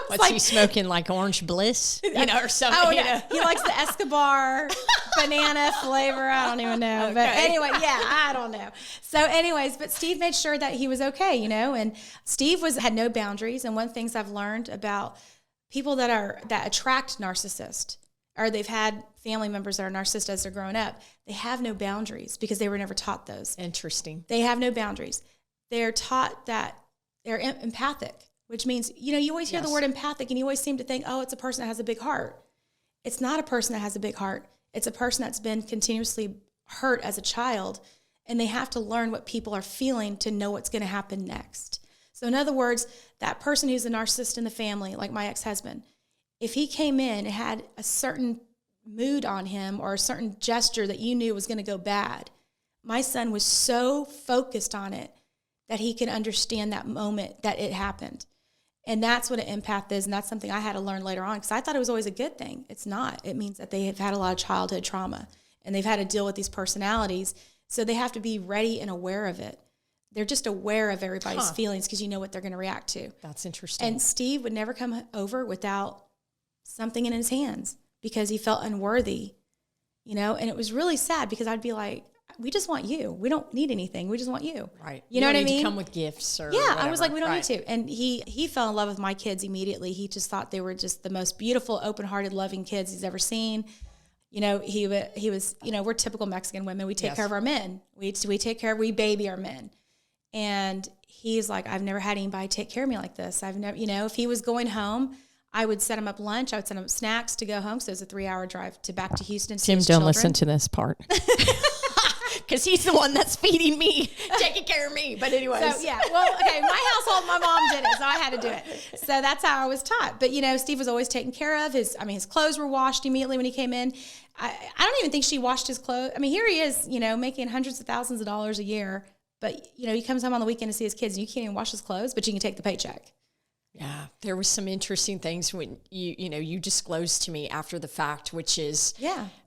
A: What's he smoking, like Orange Bliss? Or something?
B: Oh, no. He likes the Escobar banana flavor. I don't even know. Okay. But anyway, I don't know. So anyways, but Steve made sure that he was okay, and Steve had no boundaries. And one of the things I've learned about people that attract narcissists, or they've had family members that are narcissists as they're growing up, they have no boundaries because they were never taught those.
A: Interesting.
B: They have no boundaries. They're taught that they're empathic, which means, you always hear the word empathic and you always seem to think, oh, it's a person that has a big heart. It's not a person that has a big heart. It's a person that's been continuously hurt as a child, and they have to learn what people are feeling to know what's going to happen next. So in other words, that person who's a narcissist in the family, like my ex-husband, if he came in and had a certain mood on him or a certain gesture that you knew was going to go bad, my son was so focused on it that he can understand that moment that it happened. And that's what an empath is, and that's something I had to learn later on because I thought it was always a good thing. It's not. It means that they have had a lot of childhood trauma, and they've had to deal with these personalities, so they have to be ready and aware of it. They're just aware of everybody's feelings because you know what they're going to react to.
A: That's interesting.
B: And Steve would never come over without something in his hands because he felt unworthy, and it was really sad because I'd be like, we just want you. We don't need anything. We just want you.
A: Right.
B: You know what I mean?
A: To come with gifts or
B: whatever.
A: I
B: was like, we don't need to. And he fell in love with my kids immediately. He just thought they were just the most beautiful, open-hearted, loving kids he's ever seen. He was, we're typical Mexican women. We take care of our men. We baby our men. And he's like, I've never had anybody take care of me like this. I've never, if he was going home, I would set him up lunch. I would send him snacks to go home. So it was a 3-hour drive back to Houston.
A: Tim, don't listen to this part. Because he's the one that's feeding me, taking care of me. But anyways.
B: So, my household, my mom did it, so I had to do it. So that's how I was taught. But, Steve was always taken care of. His clothes were washed immediately when he came in. I don't even think she washed his clothes. Here he is, making hundreds of thousands of dollars a year. But, he comes home on the weekend to see his kids, and you can't even wash his clothes, but you can take the paycheck.
A: Yeah, there was some interesting things when you disclosed to me after the fact, which is,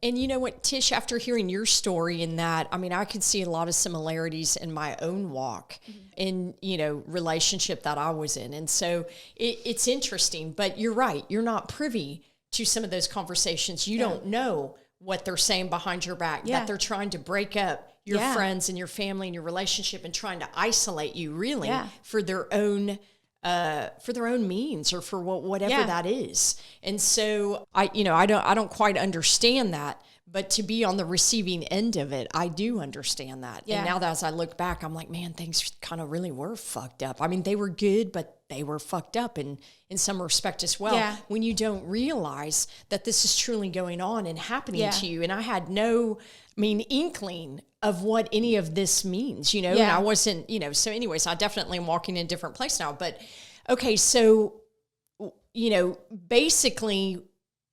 A: and you know what, Tish, after hearing your story in that, I could see a lot of similarities in my own walk in, relationship that I was in. And so it's interesting, but you're right. You're not privy to some of those conversations. You don't know what they're saying behind your back, that they're trying to break up your friends and your family and your relationship and trying to isolate you really for their own means or for whatever that is. And so I don't quite understand that, but to be on the receiving end of it, I do understand that. Yeah. And now that as I look back, I'm like, man, things kind of really were fucked up. They were good, but they were fucked up in some respect as well. When you don't realize that this is truly going on and happening to you. And I had no, inkling of what any of this means, and I wasn't, so anyways, I definitely am walking in a different place now, but okay. So, basically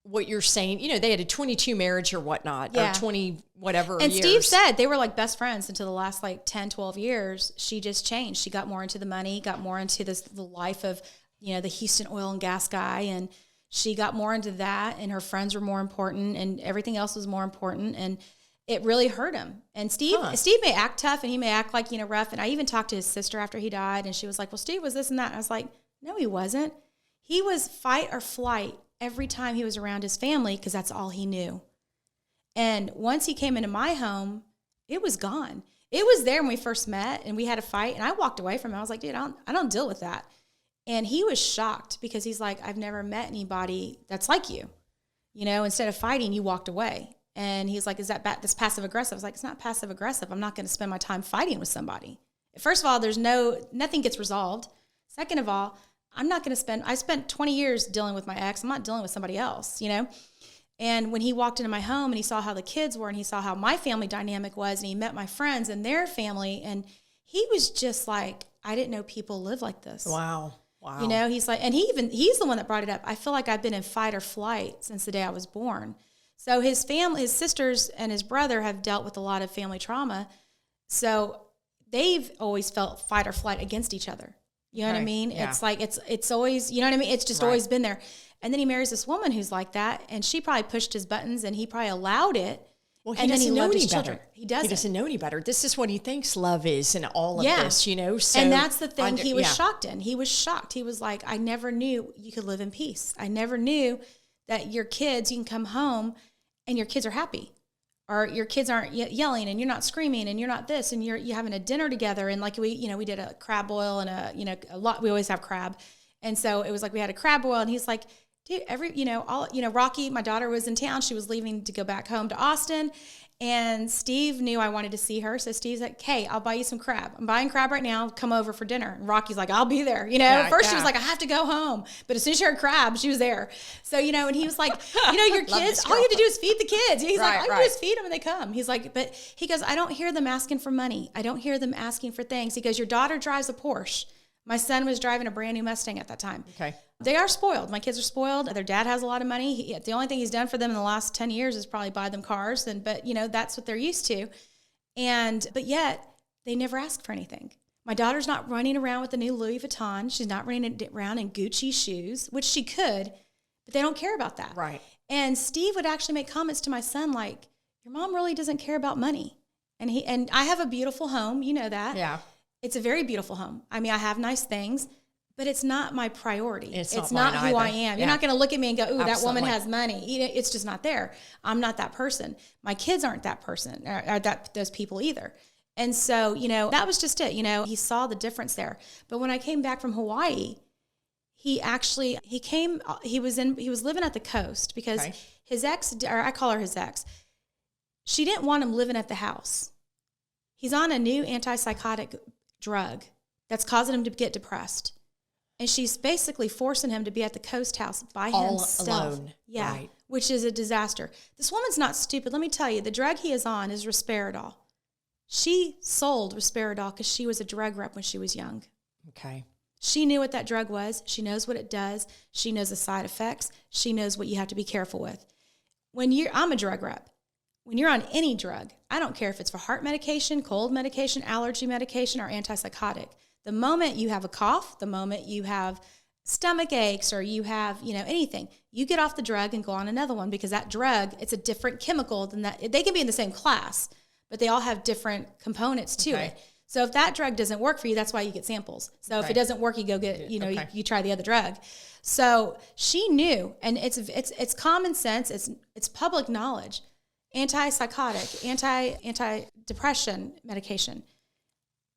A: what you're saying, they had a 22 marriage or whatnot, or 20, whatever
B: and
A: years.
B: Steve said they were like best friends until the last 10, 12 years. She just changed. She got more into the money, got more into the life of, the Houston oil and gas guy. And she got more into that, and her friends were more important, and everything else was more important. And it really hurt him. And Steve may act tough, and he may act like, rough. And I even talked to his sister after he died, and she was like, well, Steve was this and that. And I was like, no, he wasn't. He was fight or flight every time he was around his family because that's all he knew. And once he came into my home, it was gone. It was there when we first met and we had a fight and I walked away from him. I was like, dude, I don't deal with that. And he was shocked because he's like, I've never met anybody that's like you. You know, instead of fighting, you walked away. And he's like, is that that's passive aggressive? I was like, it's not passive aggressive. I'm not going to spend my time fighting with somebody. First of all, nothing gets resolved. Second of all, I spent 20 years dealing with my ex. I'm not dealing with somebody else, you know? And when he walked into my home and he saw how the kids were and he saw how my family dynamic was and he met my friends and their family and he was just like, I didn't know people live like this.
A: Wow.
B: You know, he's like, and he's the one that brought it up. I feel like I've been in fight or flight since the day I was born. So his family, his sisters and his brother have dealt with a lot of family trauma. So they've always felt fight or flight against each other. You know what I mean? Yeah. It's like, it's always, you know what I mean? It's just always been there. And then he marries this woman who's like that. And she probably pushed his buttons and he probably allowed it.
A: Well, he doesn't know any better.
B: He doesn't.
A: He doesn't know any better. This is what he thinks love is and all of this, you know? So
B: and that's the thing he was shocked in. He was shocked. He was like, I never knew you could live in peace. I never knew that your kids, you can come home and your kids are happy. Or your kids aren't yelling and you're not screaming and you're not this and you're having a dinner together. And like we did a crab boil and a lot, we always have crab. And so it was like we had a crab boil and he's like, dude, Rocky, my daughter was in town. She was leaving to go back home to Austin. And Steve knew I wanted to see her. So Steve's like, hey, I'll buy you some crab. I'm buying crab right now. Come over for dinner. And Rocky's like, I'll be there. You know, at first she was like, I have to go home. But as soon as she heard crab, she was there. So, you know, and he was like, your kids, all you have to do is feed the kids. He's like, all you do is feed them and they come. He's like, but he goes, I don't hear them asking for money. I don't hear them asking for things. He goes, your daughter drives a Porsche. My son was driving a brand new Mustang at that time. Okay. They are spoiled. My kids are spoiled. Their dad has a lot of money. The only thing he's done for them in the last 10 years is probably buy them cars. But that's what they're used to. But yet they never ask for anything. My daughter's not running around with a new Louis Vuitton. She's not running around in Gucci shoes, which she could, but they don't care about that. Right. And Steve would actually make comments to my son like, your mom really doesn't care about money. And I have a beautiful home. You know that. Yeah. It's a very beautiful home. I mean, I have nice things. But it's not my priority. It's not who I am. You're not going to look at me and go, ooh, that woman has money. It's just not there. I'm not that person. My kids aren't that person or those people either. And so, that was just it. He saw the difference there. But when I came back from Hawaii, he was living at the coast because his ex, or I call her his ex, she didn't want him living at the house. He's on a new antipsychotic drug that's causing him to get depressed. And she's basically forcing him to be at the coast house by himself. All alone. Yeah, right. Which is a disaster. This woman's not stupid. Let me tell you, the drug he is on is Risperidol. She sold Risperidol because she was a drug rep when she was young. Okay. She knew what that drug was. She knows what it does. She knows the side effects. She knows what you have to be careful with. I'm a drug rep. When you're on any drug, I don't care if it's for heart medication, cold medication, allergy medication, or antipsychotic. The moment you have a cough, the moment you have stomach aches or you have, anything, you get off the drug and go on another one because that drug, it's a different chemical than that. They can be in the same class, but they all have different components to it. So if that drug doesn't work for you, that's why you get samples. So if it doesn't work, you go get, you try the other drug. So she knew, and it's common sense. It's public knowledge. Antipsychotic, anti-depression medication.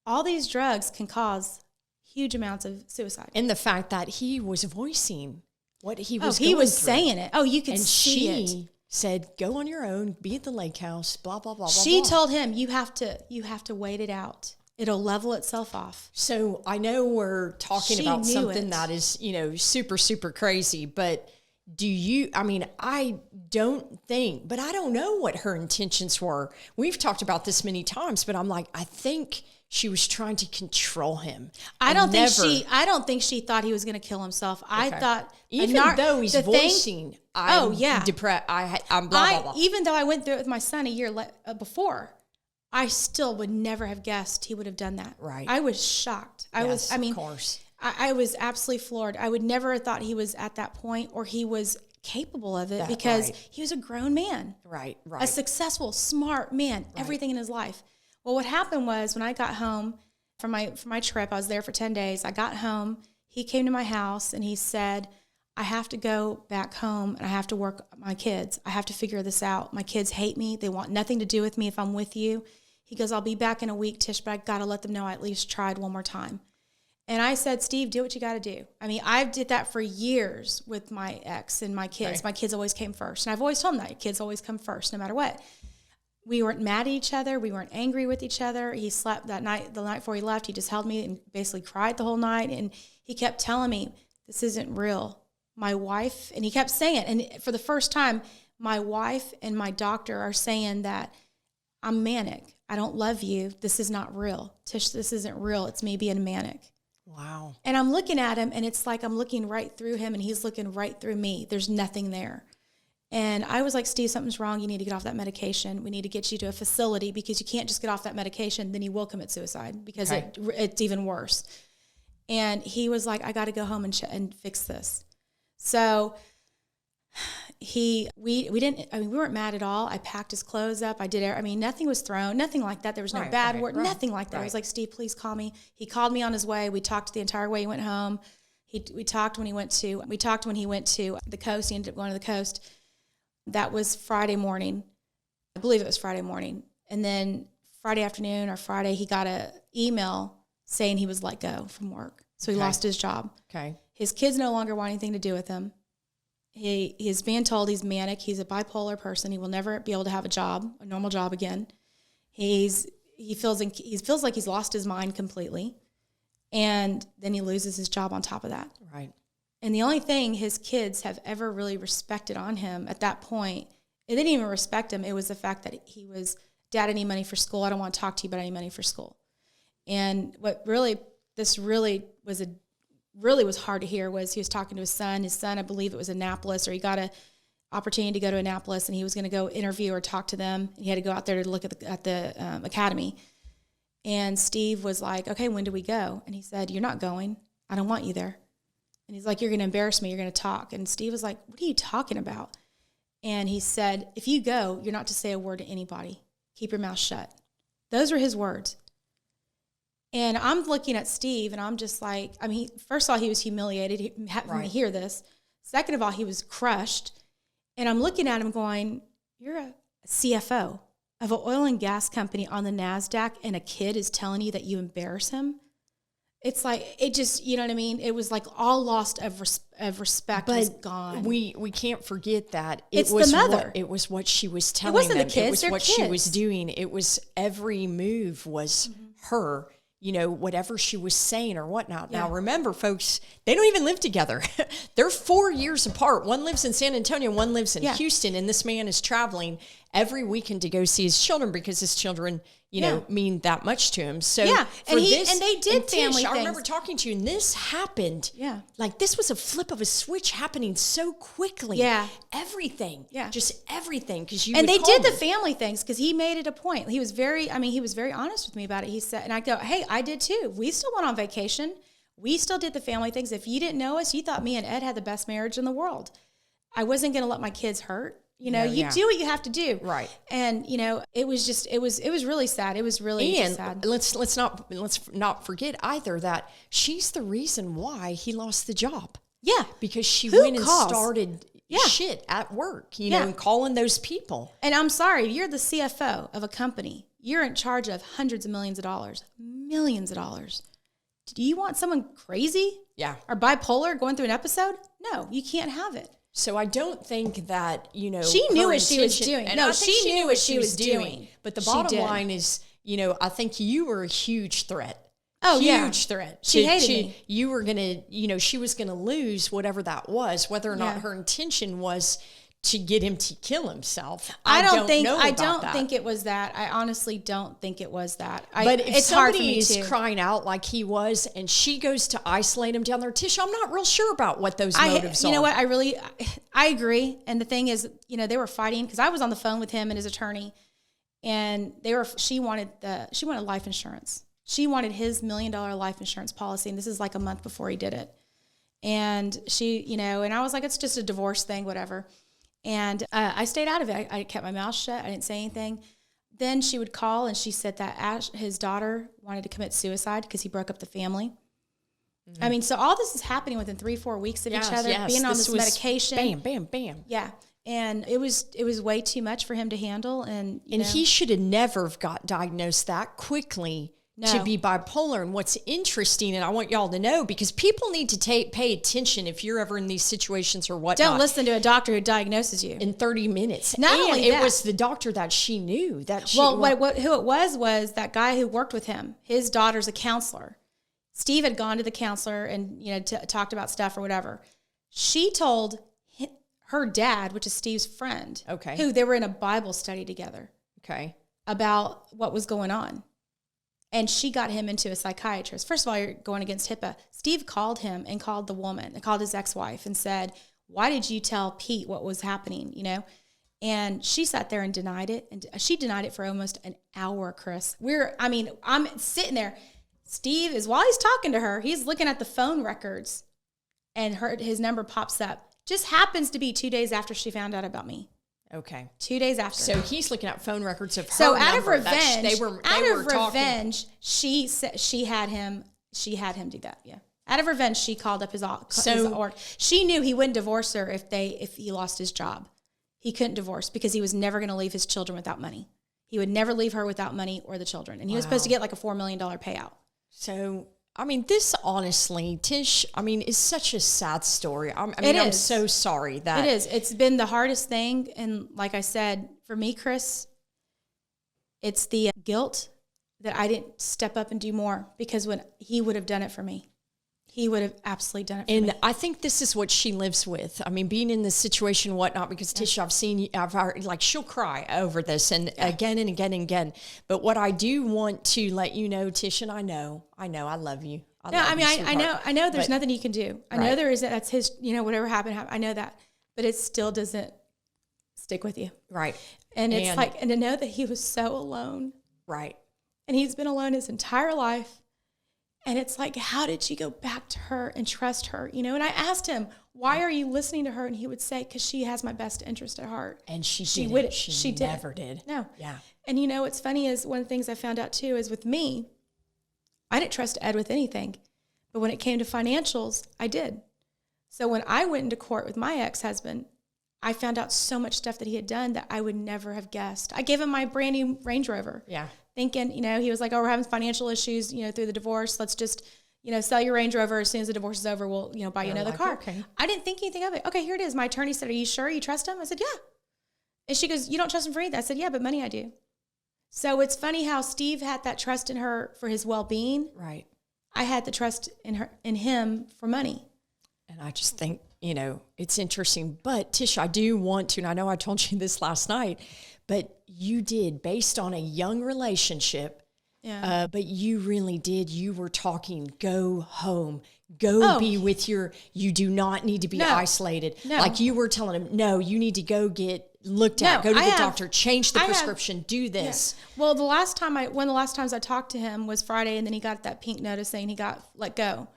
B: All these drugs can cause huge amounts of suicide.
A: And the fact that he was voicing what he was
B: saying it. Oh, you could see it.
A: She said, go on your own, be at the lake house, blah, blah, blah,
B: She
A: blah.
B: told him, you have to wait it out. It'll level itself off.
A: So I know we're talking about something that is, super, super crazy, but I don't think, but I don't know what her intentions were. We've talked about this many times, but I'm like, I think she was trying to control him.
B: I don't think she thought he was going to kill himself. Okay. I thought
A: even though he's voicing, I'm depressed. I'm blah, blah, blah.
B: Even though I went through it with my son a year before, I still would never have guessed he would have done that. Right. I was shocked. Of course. I was absolutely floored. I would never have thought he was at that point or he was capable of it because he was a grown man. Right. A successful, smart man, everything in his life. Well, what happened was when I got home from my trip, I was there for 10 days. I got home. He came to my house and he said, I have to go back home and I have to work my kids. I have to figure this out. My kids hate me. They want nothing to do with me if I'm with you. He goes, I'll be back in a week, Tish, but I got to let them know I at least tried one more time. And I said, Steve, do what you got to do. I mean, I did that for years with my ex and my kids.
A: Okay.
B: My kids always came first. And I've always told them that. Kids always come first, no matter what. We weren't mad at each other. We weren't angry with each other. He slept that night, the night before he left. He just held me and basically cried the whole night. And he kept telling me, this isn't real. My wife, and he kept saying it. And for the first time, my wife and my doctor are saying that I'm manic. I don't love you. This is not real. Tish, this isn't real. It's me being manic.
A: Wow.
B: And I'm looking at him, and it's like I'm looking right through him, and he's looking right through me. There's nothing there. And I was like, Steve, something's wrong. You need to get off that medication. We need to get you to a facility because you can't just get off that medication. Then you will commit suicide because it's even worse. And he was like, I got to go home and fix this. So we weren't mad at all. I packed his clothes up. Nothing was thrown, nothing like that. There was no bad word, nothing like that. I was like, Steve, please call me. He called me on his way. We talked the entire way he went home. We talked when he went to the coast. He ended up going to the coast. That was Friday morning. I believe it was Friday morning. And then Friday afternoon or Friday, he got an email saying he was let go from work. So he lost his job.
A: Okay. His
B: kids no longer want anything to do with him. He's being told he's manic. He's a bipolar person. He will never be able to have a normal job again. He feels like he's lost his mind completely. And then he loses his job on top of that.
A: Right.
B: And the only thing his kids have ever really respected on him at that point, they didn't even respect him. It was the fact that he was, Dad, I need money for school. I don't want to talk to you, but I need money for school. And what really was hard to hear was he was talking to his son. His son, I believe it was Annapolis, or he got an opportunity to go to Annapolis, and he was going to go interview or talk to them. And he had to go out there to look at the academy. And Steve was like, okay, when do we go? And he said, you're not going. I don't want you there. And he's like, you're going to embarrass me. You're going to talk. And Steve was like, what are you talking about? And he said, if you go, you're not to say a word to anybody. Keep your mouth shut. Those were his words. And I'm looking at Steve, and I'm just like, first of all, he was humiliated having to hear this. Second of all, he was crushed. And I'm looking at him going, you're a CFO of an oil and gas company on the NASDAQ, and a kid is telling you that you embarrass him? It's like, it just, you know what I mean? It was like all lost of respect was gone.
A: We can't forget that
B: it's the mother.
A: It was what she was telling
B: them. It wasn't
A: them.
B: the kids.
A: It was
B: They're
A: what
B: kids.
A: She was doing. It was every move was her, whatever she was saying or whatnot.
B: Yeah.
A: Now, remember, folks, they don't even live together. They're 4 years apart. One lives in San Antonio, one lives in Houston, and this man is traveling every weekend to go see his children because his children, mean that much to him. So
B: and they did family
A: things. I
B: remember
A: remember talking to you, and this happened.
B: Yeah,
A: like this was a flip of a switch happening so quickly.
B: Yeah,
A: everything. Yeah, just everything. Because
B: they did the family things because he made it a point. He was very honest with me about it. He said, and I go, hey, I did too. We still went on vacation. We still did the family things. If you didn't know us, you thought me and Ed had the best marriage in the world. I wasn't going to let my kids hurt. Do what you have to do.
A: Right.
B: And, it was really sad. It was really sad.
A: Let's not forget either that she's the reason why he lost the job.
B: Yeah.
A: Because she went and started shit at work, and calling those people.
B: And I'm sorry, you're the CFO of a company. You're in charge of hundreds of millions of dollars. Do you want someone crazy?
A: Yeah.
B: Or bipolar going through an episode? No, you can't have it.
A: So I don't think that,
B: she knew what she was doing. No, she knew what she was doing.
A: But the bottom line is, I think you were a huge threat.
B: Oh,
A: huge threat.
B: She hated me.
A: You were going to, she was going to lose whatever that was, whether or not her intention was to get him to kill himself. I don't
B: think it was that. I honestly don't think it was that.
A: But if somebody is crying out like he was, and she goes to isolate him down there, Tish, I'm not real sure about what those motives are.
B: You know what? I agree. And the thing is, they were fighting because I was on the phone with him and his attorney, and she wanted life insurance. She wanted his $1 million life insurance policy, and this is like a month before he did it. And she, and I was like, it's just a divorce thing, whatever. And I stayed out of it. I kept my mouth shut. I didn't say anything. Then she would call, and she said that his daughter wanted to commit suicide because he broke up the family. I mean, so all this is happening within 3-4 weeks of each other, being on this medication.
A: Bam, bam, bam.
B: Yeah. And it was way too much for him to handle. And
A: he should have never got diagnosed that quickly to be bipolar. And what's interesting, and I want y'all to know, because people need to pay attention if you're ever in these situations or whatnot.
B: Don't listen to a doctor who diagnoses you
A: in 30 minutes.
B: Not only
A: it was the doctor that she knew.
B: Who it was that guy who worked with him. His daughter's a counselor. Steve had gone to the counselor and talked about stuff or whatever. She told her dad, which is Steve's friend, who they were in a Bible study together, about what was going on. And she got him into a psychiatrist. First of all, you're going against HIPAA. Steve called him and called the woman and called his ex-wife and said, why did you tell Pete what was happening, And she sat there and denied it. And she denied it for almost an hour, Chris. I'm sitting there. Steve is, while he's talking to her, he's looking at the phone records and his number pops up. Just happens to be 2 days after she found out about me.
A: Okay.
B: 2 days after.
A: So he's looking at phone records of her.
B: So out
A: number.
B: of revenge,
A: they were talking.
B: She said she had him do that. Yeah. Out of revenge, she called up his org. She knew he wouldn't divorce her if he lost his job. He couldn't divorce because he was never going to leave his children without money. He would never leave her without money or the children. And he was supposed to get like a $4 million payout.
A: So, this honestly, Tish, is such a sad story. I'm so sorry that.
B: It is. It's been the hardest thing. And like I said, for me, Chris, it's the guilt that I didn't step up and do more, because when he would have done it for me, he would have absolutely done it for me.
A: And I think this is what she lives with. Being in this situation and whatnot, because Tish, I've heard, she'll cry over this and again and again and again. But what I do want to let you know, Tish, and I know, I love you.
B: I know there's nothing you can do. I know there isn't, that's his, whatever happened. I know that, but it still doesn't stick with you.
A: Right.
B: And it's and to know that he was so alone.
A: Right.
B: And he's been alone his entire life. And it's like, how did you go back to her and trust her? And I asked him, why are you listening to her? And he would say, because she has my best interest at heart.
A: And she never did.
B: No.
A: Yeah.
B: And what's funny is one of the things I found out too is with me, I didn't trust Ed with anything. But when it came to financials, I did. So when I went into court with my ex-husband, I found out so much stuff that he had done that I would never have guessed. I gave him my brand new Range Rover. Yeah. Thinking, he was like, oh, we're having financial issues, through the divorce. Let's just, sell your Range Rover. As soon as the divorce is over, we'll, buy you another car. Okay. I didn't think anything of it. Okay, here it is. My attorney said, are you sure you trust him? I said, yeah. And she goes, you don't trust him for anything? I said, yeah, but money I do. So it's funny how Steve had that trust in her for his well-being. Right. I had the trust in him for money.
A: And I just think, it's interesting. But Tish, I do want to, and I know I told you this last night, but you did, based on a young relationship. Yeah. But you really did. You were talking, go home, be with you do not need to be isolated. No. Like you were telling him, no, you need to go get looked at, go to the doctor, change the prescription, do this.
B: Yeah. Well, one of the last times I talked to him was Friday, and then he got that pink notice saying he got let go.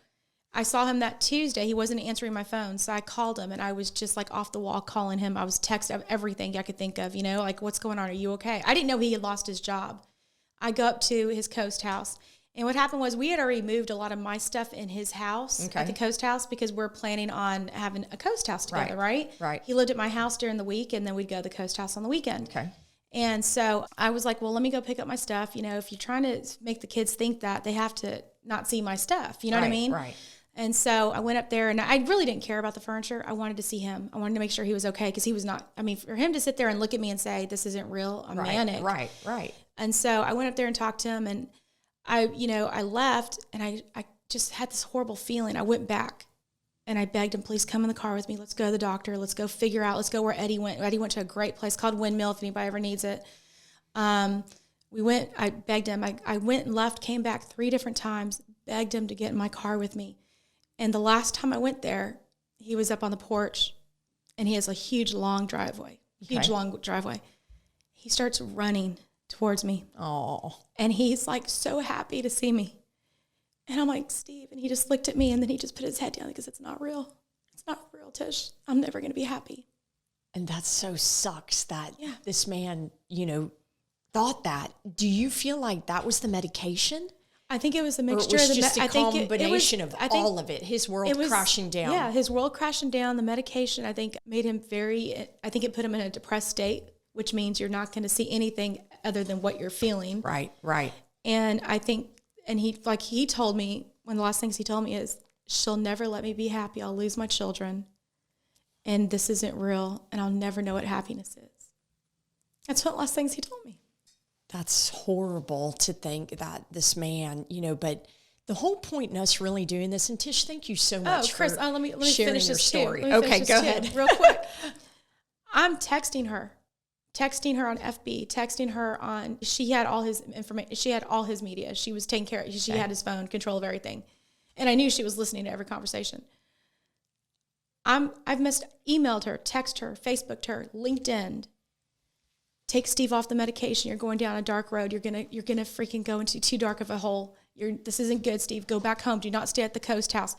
B: I saw him that Tuesday. He wasn't answering my phone, so I called him, and I was just like off the wall calling him. I was texting everything I could think of, like, what's going on? Are you okay? I didn't know he had lost his job. I go up to his Coast house, and what happened was we had already moved a lot of my stuff in his house at the Coast house because we're planning on having a Coast house together, right? Right. He lived at my house during the week, and then we'd go to the Coast house on the weekend. Okay. And so I was like, well, let me go pick up my stuff. If you're trying to make the kids think that, they have to not see my stuff. You know what I mean? Right. And so I went up there, and I really didn't care about the furniture. I wanted to see him. I wanted to make sure he was okay, because he was not, for him to sit there and look at me and say, this isn't real, I'm manic. Right. And so I went up there and talked to him, and I left, and I just had this horrible feeling. I went back, and I begged him, please come in the car with me. Let's go to the doctor. Let's go figure out. Let's go where Eddie went. Eddie went to a great place called Windmill, if anybody ever needs it. We went, I begged him. I went and left, came back 3 different times, begged him to get in my car with me. And the last time I went there, he was up on the porch, and he has a huge, long driveway. He starts running towards me. Oh. And he's like so happy to see me. And I'm like, Steve, and he just looked at me, and then he just put his head down because it's not real. It's not real, Tish. I'm never going to be happy.
A: And that so sucks that this man, thought that. Do you feel like that was the medication?
B: I think it was a
A: Or it
B: mixture
A: was
B: of the
A: just a combination of
B: I think
A: all of it. His world crashing down.
B: Yeah, his world crashing down. The medication, I think, made him I think it put him in a depressed state, which means you're not going to see anything other than what you're feeling.
A: Right, right.
B: And I think, and he told me, one of the last things he told me is, she'll never let me be happy. I'll lose my children. And this isn't real. And I'll never know what happiness is. That's one of the last things he told me.
A: That's horrible to think that this man, but the whole point in us really doing this, and Tish, thank you so much
B: Chris,
A: for
B: let me
A: sharing
B: finish
A: your
B: this
A: story.
B: Too.
A: Okay, go ahead.
B: Real quick. I'm texting her on FB, texting her on, she had all his information, she had all his media. She was taking care of, she had his phone, control of everything. And I knew she was listening to every conversation. I've emailed her, texted her, Facebooked her, LinkedIn. Take Steve off the medication. You're going down a dark road. You're gonna freaking go into too dark of a hole. This isn't good, Steve. Go back home. Do not stay at the Coast House.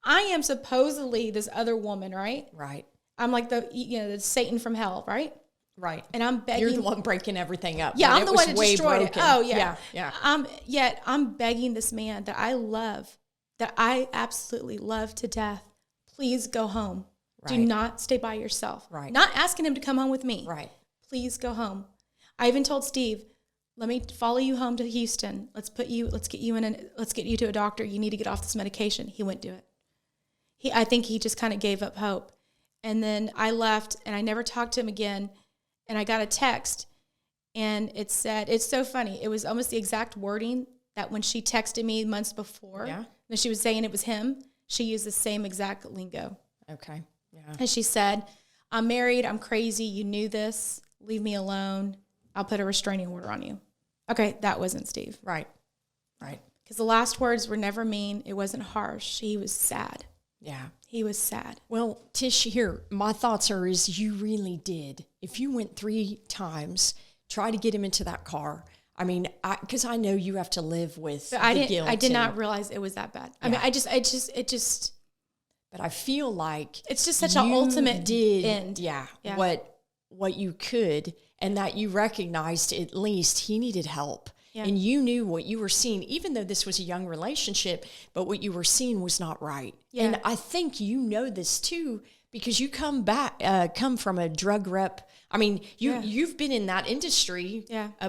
B: I am supposedly this other woman, right?
A: Right.
B: I'm like the Satan from hell, right?
A: Right.
B: And I'm begging.
A: You're the one breaking everything up.
B: Yeah, I'm the one that destroyed it. Oh,
A: yeah. Yeah.
B: Yet I'm begging this man that I love, that I absolutely love to death. Please go home. Right. Do not stay by yourself.
A: Right.
B: Not asking him to come home with me.
A: Right.
B: Please go home. I even told Steve, let me follow you home to Houston. Let's get you to a doctor. You need to get off this medication. He wouldn't do it. I think he just kind of gave up hope. And then I left and I never talked to him again. And I got a text and it said, it's so funny. It was almost the exact wording that when she texted me months before, when she was saying it was him, she used the same exact lingo.
A: Okay. Yeah.
B: And she said, I'm married. I'm crazy. You knew this. Leave me alone. I'll put a restraining order on you. Okay, that wasn't Steve.
A: Right, right.
B: Because the last words were never mean. It wasn't harsh. He was sad.
A: Yeah.
B: He was sad.
A: Well, Tish, here, my thoughts are is you really did. If you went 3 times, try to get him into that car. I mean, because I know you have to live with the guilt.
B: I did not realize it was that bad. I mean, it just.
A: But I feel like
B: it's just such an ultimate end.
A: Yeah. What you could, and that you recognized at least he needed help. Yeah. And you knew what you were seeing, even though this was a young relationship, but what you were seeing was not right. Yeah. And I think you know this too, because you come from a drug rep. I mean, you've been in that industry,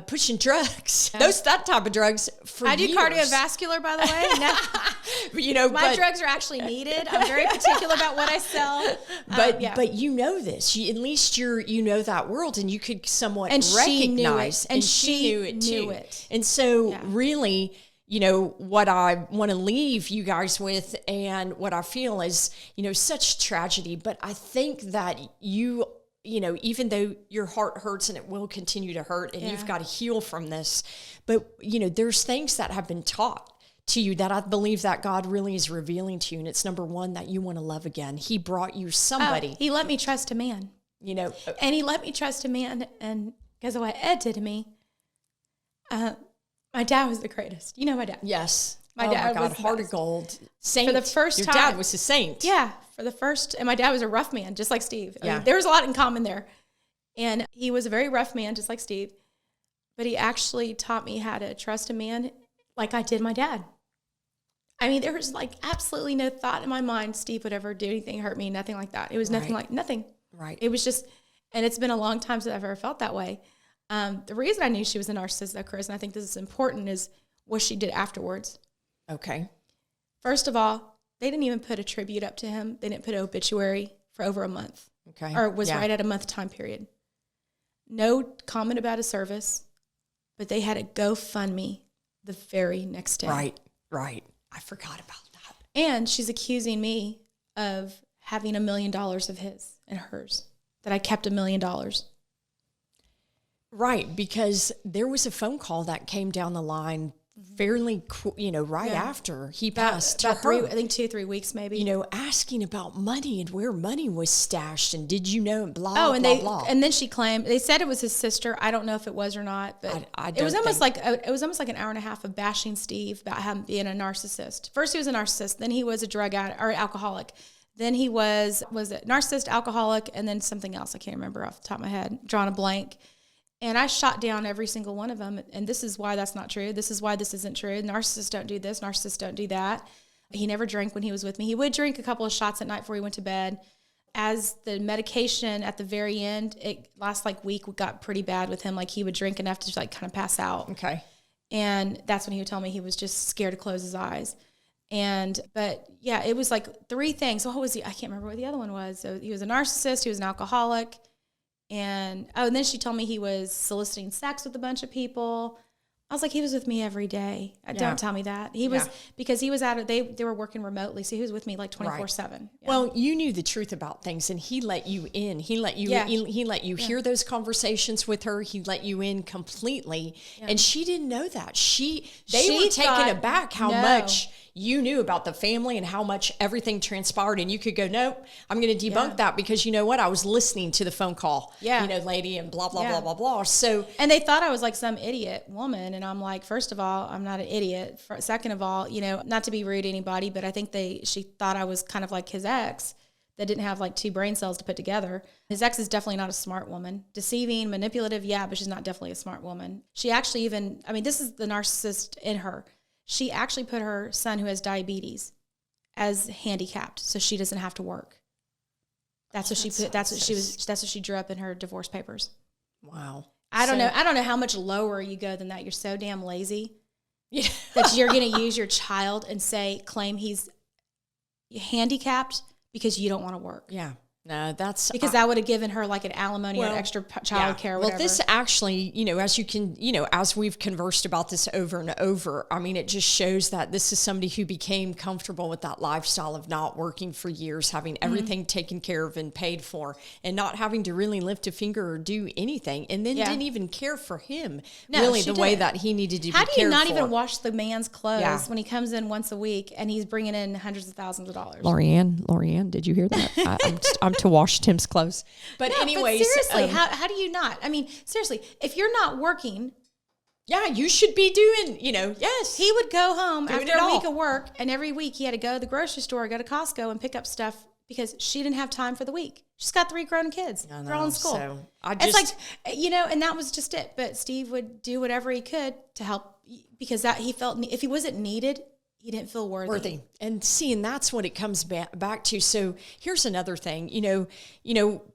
A: pushing drugs, that type of drugs for years.
B: I do cardiovascular, by the way. No. My drugs are actually needed. I'm very particular about what I sell.
A: But you know this. At least you know that world, and you could somewhat recognize.
B: And she
A: knew it too.
B: It.
A: And so really, what I want to leave you guys with, and what I feel is, such tragedy. But I think that even though your heart hurts and it will continue to hurt, and you've got to heal from this, but there's things that have been taught to you that I believe that God really is revealing to you. And it's number one, that you want to love again. He brought you somebody.
B: He let me trust a man, and he let me trust a man. And because of what Ed did to me, my dad was the greatest. You know my dad.
A: Yes.
B: My dad was
A: heart of gold. Saint.
B: For the first
A: Your
B: time.
A: Your dad was a saint.
B: Yeah. And my dad was a rough man, just like Steve. I mean, there was a lot in common there. And he was a very rough man, just like Steve. But he actually taught me how to trust a man like I did my dad. I mean, there was absolutely no thought in my mind Steve would ever do anything, hurt me, nothing like that. It was nothing. Right. It was just, and it's been a long time since I've ever felt that way. The reason I knew she was a narcissist, though, Chris, and I think this is important, is what she did afterwards.
A: Okay.
B: First of all, they didn't even put a tribute up to him. They didn't put an obituary for over a month.
A: Okay.
B: Or it was right at a month time period. No comment about his service, but they had a GoFundMe the very next day.
A: Right. I forgot about that.
B: And she's accusing me of having $1 million of his and hers, that I kept $1 million.
A: Right, because there was a phone call that came down the line fairly, after he passed to her.
B: I think 2-3 weeks maybe.
A: Asking about money and where money was stashed, and did you know, blah, blah.
B: And then she claimed, they said it was his sister. I don't know if it was or not, but it was almost like an hour and a half of bashing Steve about him being a narcissist. First he was a narcissist, then he was a drug addict or alcoholic. Then he was it narcissist, alcoholic, and then something else I can't remember off the top of my head, drawing a blank. And I shot down every single one of them. And this is why that's not true. This is why this isn't true. Narcissists don't do this. Narcissists don't do that. He never drank when he was with me. He would drink a couple of shots at night before he went to bed. As the medication at the very end, it last like week got pretty bad with him. Like he would drink enough to like kind of pass out.
A: Okay.
B: And that's when he would tell me he was just scared to close his eyes. But yeah, it was like 3 things. What was he? I can't remember what the other one was. So he was a narcissist. He was an alcoholic. And then she told me he was soliciting sex with a bunch of people. I was like, he was with me every day. Don't tell me that. He was, because he was they were working remotely. So he was with me like 24/7. Yeah.
A: Well, you knew the truth about things and he let you in. He let you, he let you hear those conversations with her. He let you in completely. Yeah. And she didn't know that. They were taken aback how much you knew about the family and how much everything transpired. And you could go, nope, I'm going to debunk that because you know what? I was listening to the phone call, lady, and blah, blah, blah, blah, blah. So,
B: and they thought I was like some idiot woman. And I'm like, first of all, I'm not an idiot. Second of all, not to be rude to anybody, but I think she thought I was kind of like his ex that didn't have like 2 brain cells to put together. His ex is definitely not a smart woman. Deceiving, manipulative, but she's not definitely a smart woman. She actually this is the narcissist in her. She actually put her son who has diabetes as handicapped, so she doesn't have to work. That's what she put. That's what she drew up in her divorce papers.
A: Wow.
B: I don't know how much lower you go than that. You're so damn lazy that you're going to use your child and claim he's handicapped because you don't want to work.
A: Yeah. No, that's
B: because that would have given her like an alimony or extra child care. Or whatever.
A: Well, this actually, as you can, as we've conversed about this over and over, I mean, it just shows that this is somebody who became comfortable with that lifestyle of not working for years, having everything taken care of and paid for, and not having to really lift a finger or do anything, and then didn't even care for him the way that he needed to be cared for.
B: How do you not even wash the man's clothes when he comes in once a week and he's bringing in hundreds of thousands of dollars?
A: Lorianne, did you hear that? I'm to wash Tim's clothes. But anyways,
B: but seriously, how do you not? I mean, seriously, if you're not working,
A: you should be doing, yes.
B: He would go home after a week of work, and every week he had to go to the grocery store, go to Costco and pick up stuff because she didn't have time for the week. She's got 3 grown kids. They're all in school. So it's like, and that was just it. But Steve would do whatever he could to help because he felt if he wasn't needed, he didn't feel worthy.
A: And that's what it comes back to. So here's another thing,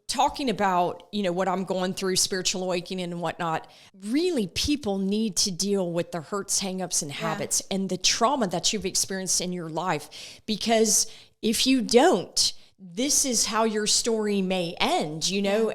A: talking about, what I'm going through, spiritual awakening and whatnot, really people need to deal with the hurts, hangups, and habits and the trauma that you've experienced in your life. Because if you don't, this is how your story may end,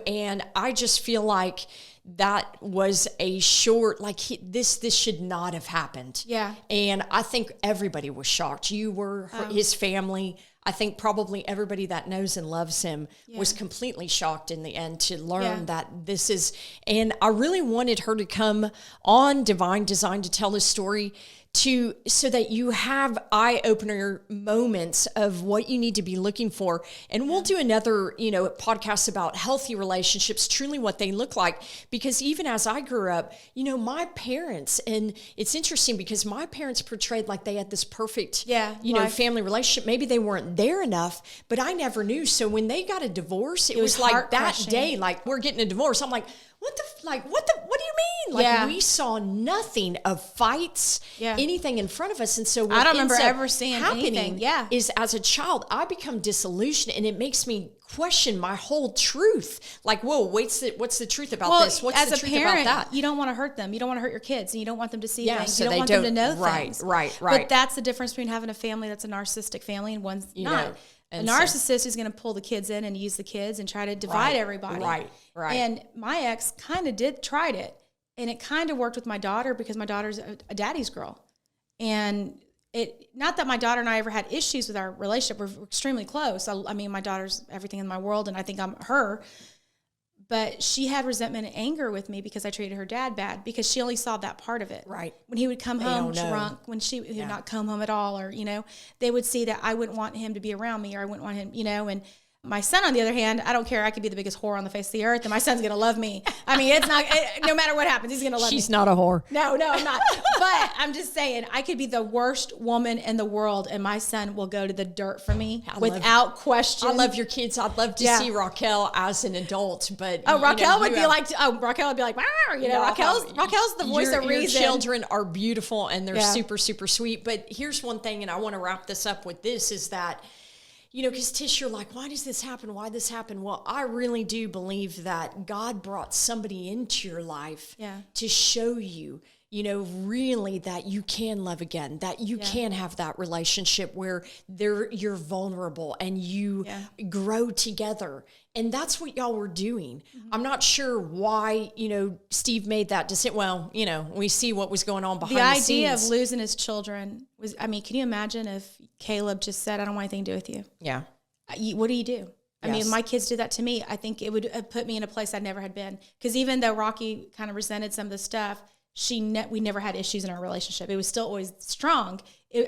A: and I just feel like that was a short, this should not have happened.
B: Yeah.
A: And I think everybody was shocked. You were, his family. I think probably everybody that knows and loves him was completely shocked in the end to learn that this is, and I really wanted her to come on Divine Design to tell this story so that you have eye-opener moments of what you need to be looking for. And we'll do another, podcast about healthy relationships, truly what they look like. Because even as I grew up, my parents, and it's interesting because my parents portrayed like they had this perfect, family relationship. Maybe they weren't there enough, but I never knew. So when they got a divorce, it was like that day, like we're getting a divorce. I'm like, what do you mean? We saw nothing of fights, anything in front of us. And so what
B: I don't remember ever seeing anything.
A: Is as a child, I become disillusioned and it makes me question my whole truth. Like, whoa, what's the truth about this? What's the truth about that?
B: You don't want to hurt them. You don't want to hurt your kids and you don't want them to see things. You don't want them to know things.
A: Right.
B: But that's the difference between having a family that's a narcissistic family and one's not. A narcissist is going to pull the kids in and use the kids and try to divide everybody.
A: Right.
B: And my ex kind of tried it. And it kind of worked with my daughter because my daughter's a daddy's girl. And not that my daughter and I ever had issues with our relationship. We're extremely close. I mean, my daughter's everything in my world and I think I'm her. But she had resentment and anger with me because I treated her dad bad because she only saw that part of it.
A: Right.
B: When he would come home drunk, when he would not come home at all, or, they would see that I wouldn't want him to be around me or I wouldn't want him, and My son, on the other hand, I don't care. I could be the biggest whore on the face of the earth, and my son's going to love me. I mean, it's not, no matter what happens, he's going to love me.
A: She's not a whore.
B: No, I'm not. But I'm just saying, I could be the worst woman in the world, and my son will go to the dirt for me without question.
A: I love your kids. I'd love to see Raquel as an adult, but
B: Raquel would be like, Raquel's the voice of reason.
A: Your children are beautiful and they're super, super sweet. But here's one thing, and I want to wrap this up with this, is that, because Tish, you're like, why does this happen? Why this happen? Well, I really do believe that God brought somebody into your life to show you, really that you can love again, that you can have that relationship where you're vulnerable and you grow together. And that's what y'all were doing. Mm-hmm. I'm not sure why, Steve made that decision. Well, we see what was going on behind the scenes.
B: The idea of losing his children was, can you imagine if Caleb just said, I don't want anything to do with you? Yeah. What do you do? I mean, my kids did that to me. I think it would have put me in a place I never had been. Because even though Rocky kind of resented some of the stuff, we never had issues in our relationship. It was still always strong.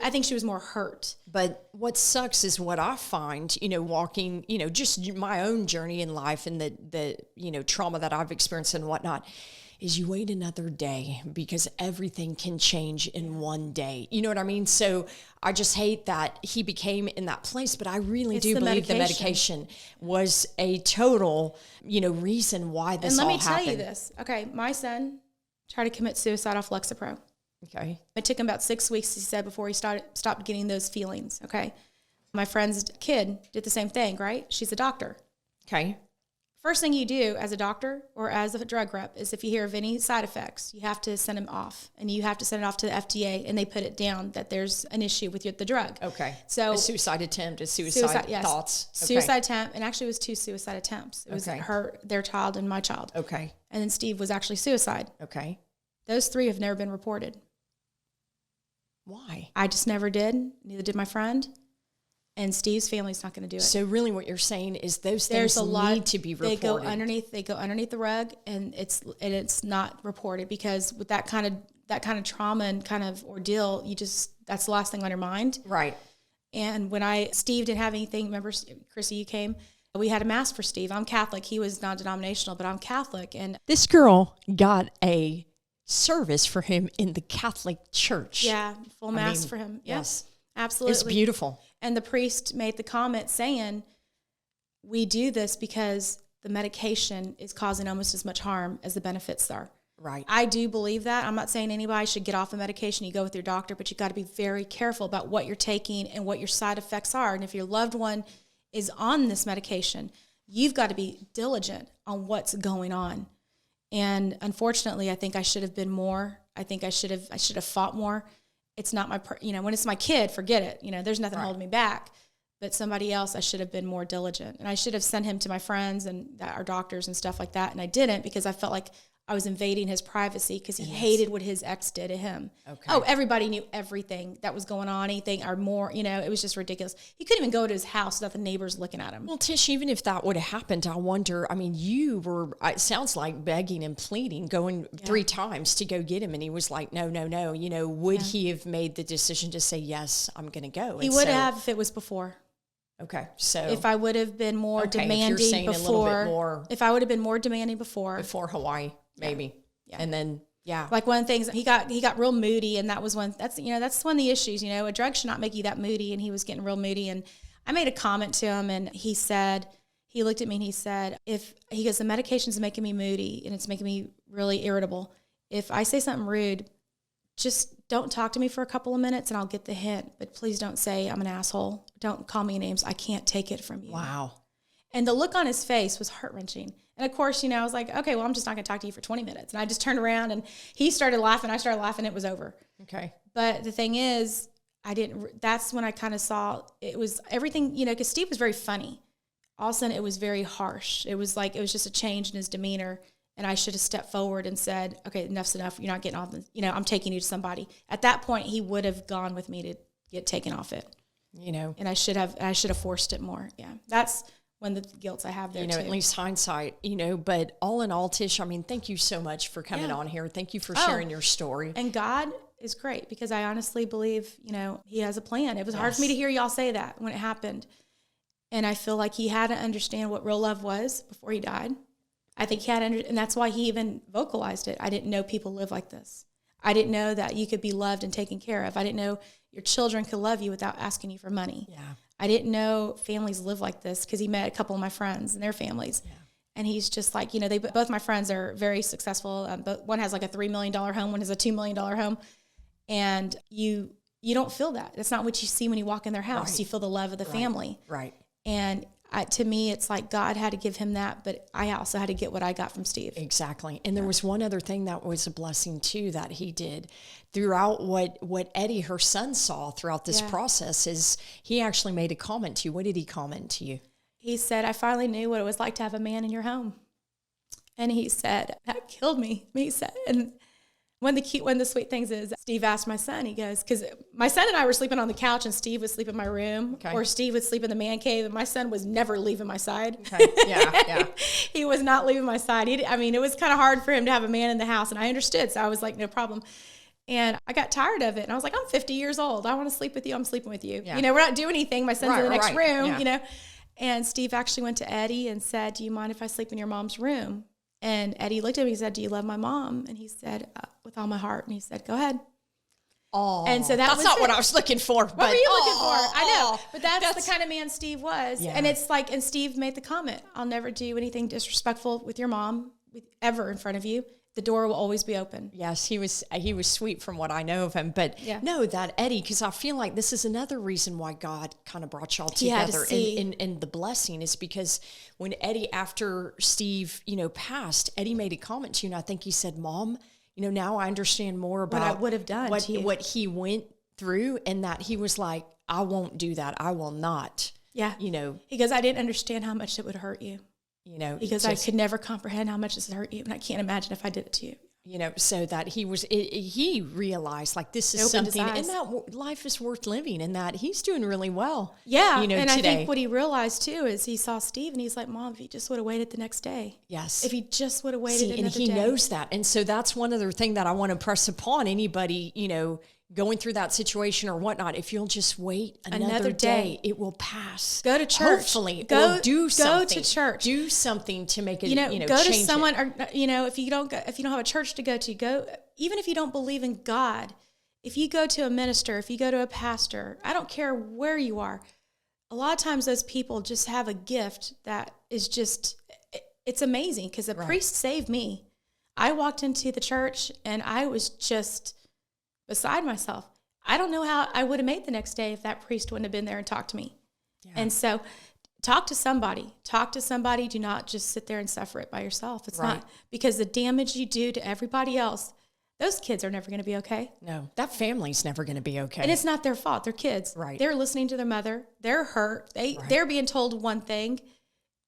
B: I think she was more hurt.
A: But what sucks is what I find, walking, just my own journey in life and the trauma that I've experienced and whatnot, is you wait another day because everything can change in one day. You know what I mean? So I just hate that he became in that place, but I really do believe the medication was a total, reason why this all happened.
B: And let me tell you this. Okay, my son tried to commit suicide off Lexapro.
A: Okay.
B: It took him about 6 weeks, he said, before he stopped getting those feelings. Okay. My friend's kid did the same thing, right? She's a doctor.
A: Okay.
B: First thing you do as a doctor or as a drug rep is if you hear of any side effects, you have to send them off, and you have to send it off to the FDA, and they put it down that there's an issue with the drug.
A: Okay.
B: So
A: a suicide attempt, a suicide thoughts.
B: Okay. Suicide attempt, and actually it was 2 suicide attempts. It was their child and my child.
A: Okay.
B: And then Steve was actually suicide.
A: Okay.
B: Those 3 have never been reported.
A: Why?
B: I just never did. Neither did my friend. And Steve's family's not going to do it.
A: So really what you're saying is those things need to be reported.
B: They go underneath the rug, and it's not reported, because with that kind of trauma and kind of ordeal, that's the last thing on your mind.
A: Right.
B: And when Steve didn't have anything, remember, Chrissy, you came, we had a mass for Steve. I'm Catholic. He was non-denominational, but I'm Catholic. And
A: this girl got a service for him in the Catholic Church.
B: Yeah, full mass for him.
A: Yes.
B: Absolutely.
A: It's beautiful.
B: And the priest made the comment saying, we do this because the medication is causing almost as much harm as the benefits are.
A: Right.
B: I do believe that. I'm not saying anybody should get off the medication. You go with your doctor, but you got to be very careful about what you're taking and what your side effects are. And if your loved one is on this medication, you've got to be diligent on what's going on. And unfortunately, I think I should have been more. I think I should have fought more. It's not when it's my kid, forget it. There's nothing holding me back. But somebody else, I should have been more diligent. And I should have sent him to my friends and our doctors and stuff like that. And I didn't, because I felt like I was invading his privacy, because he hated what his ex did to him. Okay. Oh, everybody knew everything that was going on, anything or more, it was just ridiculous. He couldn't even go to his house without the neighbors looking at him.
A: Well, Tish, even if that would have happened, I wonder, you were, it sounds like begging and pleading, going 3 times to go get him. And he was like, no. Would he have made the decision to say, yes, I'm going to go?
B: He would have if it was before.
A: Okay, so
B: if I would have been more demanding before, a little bit more, if I would have been more demanding before Hawaii,
A: maybe, and then
B: like one of the things, he got real moody, and that was one. That's one of the issues. A drug should not make you that moody, and he was getting real moody. And I made a comment to him, and he looked at me and he said, he goes, the medication's making me moody and it's making me really irritable. If I say something rude, just don't talk to me for a couple of minutes and I'll get the hint. But please don't say I'm an asshole. Don't call me names. I can't take it from you.
A: Wow.
B: And the look on his face was heart-wrenching. And of course, I was like, okay, well, I'm just not going to talk to you for 20 minutes. And I just turned around and he started laughing. I started laughing. It was over.
A: Okay.
B: But the thing is, that's when I kind of saw it was everything, because Steve was very funny. All of a sudden, it was very harsh. It was just a change in his demeanor. And I should have stepped forward and said, okay, enough's enough. You're not getting off I'm taking you to somebody. At that point, he would have gone with me to get taken off it. And I should have forced it more. Yeah. That's one of the guilts I have there too.
A: At least hindsight, but all in all, Tish, thank you so much for coming on here. Thank you for sharing your story.
B: And God is great, because I honestly believe, he has a plan. It was hard for me to hear y'all say that when it happened. And I feel like he had to understand what real love was before he died. I think he had to, and that's why he even vocalized it. I didn't know people live like this. I didn't know that you could be loved and taken care of. I didn't know your children could love you without asking you for money.
A: Yeah.
B: I didn't know families live like this because he met a couple of my friends and their families. Yeah. And he's just like, both my friends are very successful. But one has like a $3 million home, one has a $2 million home. And you don't feel that. That's not what you see when you walk in their house. Right. You feel the love of the family.
A: Right.
B: And to me, it's like God had to give him that, but I also had to get what I got from Steve.
A: Exactly. And there was one other thing that was a blessing too that he did throughout what Eddie, her son, saw throughout this process is he actually made a comment to you. What did he comment to you?
B: He said, I finally knew what it was like to have a man in your home. And he said, that killed me. He said, and one of the sweet things is Steve asked my son, he goes, because my son and I were sleeping on the couch and Steve would sleep in my room, or Steve would sleep in the man cave, and my son was never leaving my side.
A: Okay. Yeah.
B: He was not leaving my side. It was kind of hard for him to have a man in the house, and I understood, so I was like, no problem. And I got tired of it, and I was like, I'm 50 years old. I want to sleep with you. I'm sleeping with you. Yeah. We're not doing anything. My son's in the next room, And Steve actually went to Eddie and said, do you mind if I sleep in your mom's room? And Eddie looked at me and said, do you love my mom? And he said, with all my heart. And he said, go ahead.
A: Oh,
B: and so
A: that's not what I was looking for.
B: What were you looking for? I know, but that's the kind of man Steve was. Yeah. And it's like, and Steve made the comment, I'll never do anything disrespectful with your mom ever in front of you. The door will always be open.
A: Yes, he was sweet from what I know of him. But no, that Eddie, because I feel like this is another reason why God kind of brought y'all together. And the blessing is because when Eddie, after Steve, passed, Eddie made a comment to you, and I think he said, Mom, now I understand more about
B: what I would have done
A: what he went through, and that he was like, I won't do that. I will not.
B: Yeah. He goes, I didn't understand how much it would hurt you. Because I could never comprehend how much this hurt you, and I can't imagine if I did it to you.
A: So that he realized like this is something, and that life is worth living, and that he's doing really well.
B: Yeah, and today. I think what he realized too is he saw Steve, and he's like, Mom, if he just would have waited the next day.
A: Yes.
B: If he just would have waited another day.
A: And he knows that, and so that's one other thing that I want to press upon anybody, going through that situation or whatnot. If you'll just wait another day, it will pass.
B: Go to church.
A: Hopefully, or do something.
B: Go to church.
A: Do something to make it.
B: Go to
A: change
B: someone,
A: it.
B: or if you don't have a church to go. Even if you don't believe in God, if you go to a minister, if you go to a pastor, I don't care where you are. A lot of times, those people just have a gift that is it's amazing. Because the priest saved me. I walked into the church and I was just beside myself. I don't know how I would have made the next day if that priest wouldn't have been there and talked to me. Yeah. And so talk to somebody. Do not just sit there and suffer it by yourself. It's not, because the damage you do to everybody else, those kids are never going to be okay.
A: No, that family's never going to be okay.
B: And it's not their fault. They're kids.
A: Right.
B: They're listening to their mother. They're hurt. They're being told one thing,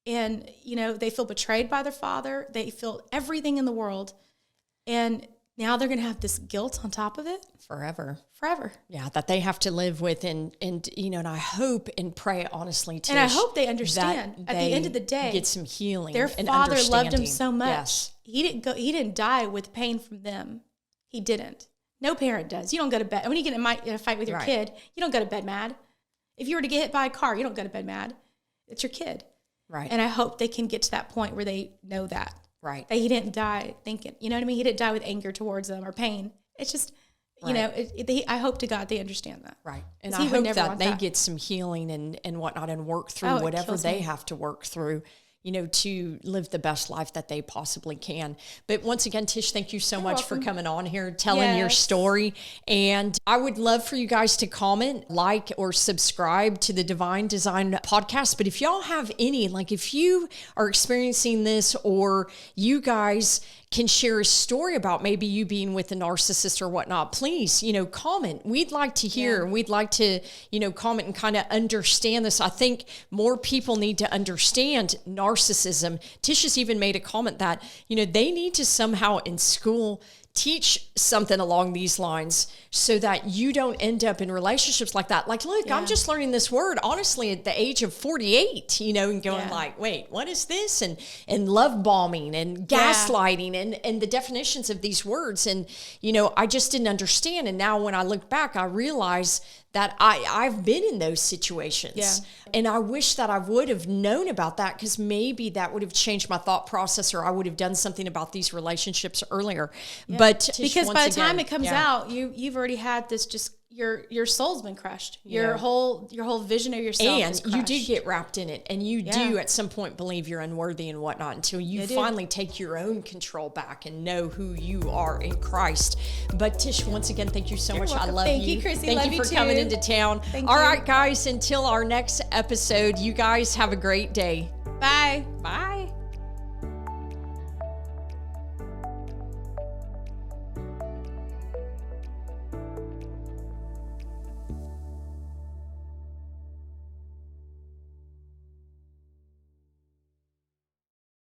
B: and they feel betrayed by their father. They feel everything in the world. And now they're going to have this guilt on top of it.
A: Forever.
B: Yeah,
A: that they have to live with. And I hope and pray honestly, Tish,
B: and I hope they understand at the end of the day,
A: get some healing.
B: Their father loved him so much.
A: Yes.
B: He didn't die with pain from them. He didn't. No parent does. You don't go to bed. When you get in a fight with your kid, you don't go to bed mad. If you were to get hit by a car, you don't go to bed mad. It's your kid.
A: Right.
B: And I hope they can get to that point where they know that.
A: Right.
B: That he didn't die thinking, you know what I mean? He didn't die with anger towards them or pain. It's just, I hope to God they understand that.
A: Right. And I hope that they get some healing and whatnot and work through whatever they have to work through, to live the best life that they possibly can. But once again, Tish, thank you so much for coming on here, telling your story. And I would love for you guys to comment, like, or subscribe to the Divine Design podcast. But if y'all have any, like if you are experiencing this, or you guys can share a story about maybe you being with a narcissist or whatnot, please, comment. We'd like to hear, and we'd like to, comment and kind of understand this. I think more people need to understand narcissism. Tish has even made a comment that, they need to somehow in school teach something along these lines so that you don't end up in relationships like that. Like, look, I'm just learning this word, honestly, at the age of 48, and going like, wait, what is this? And love bombing and gaslighting and the definitions of these words. And, I just didn't understand. And now when I look back, I realize that I've been in those situations.
B: Yeah.
A: And I wish that I would have known about that, because maybe that would have changed my thought process, or I would have done something about these relationships earlier. Yeah. But Tish,
B: because by the time it comes
A: yeah.
B: out, you've already had this, just your soul's been crushed. Your whole vision of yourself is crushed.
A: And you do get wrapped in it, and you do at some point believe you're unworthy and whatnot, until you finally take your own control back and know who you are in Christ. But Tish, once again, thank you so much.
B: Welcome.
A: I love
B: Thank
A: you.
B: you, Chrissy.
A: Thank
B: love
A: you for
B: too.
A: coming into town. All right, guys, until our next episode, you guys have a great day.
B: Bye.
A: Bye.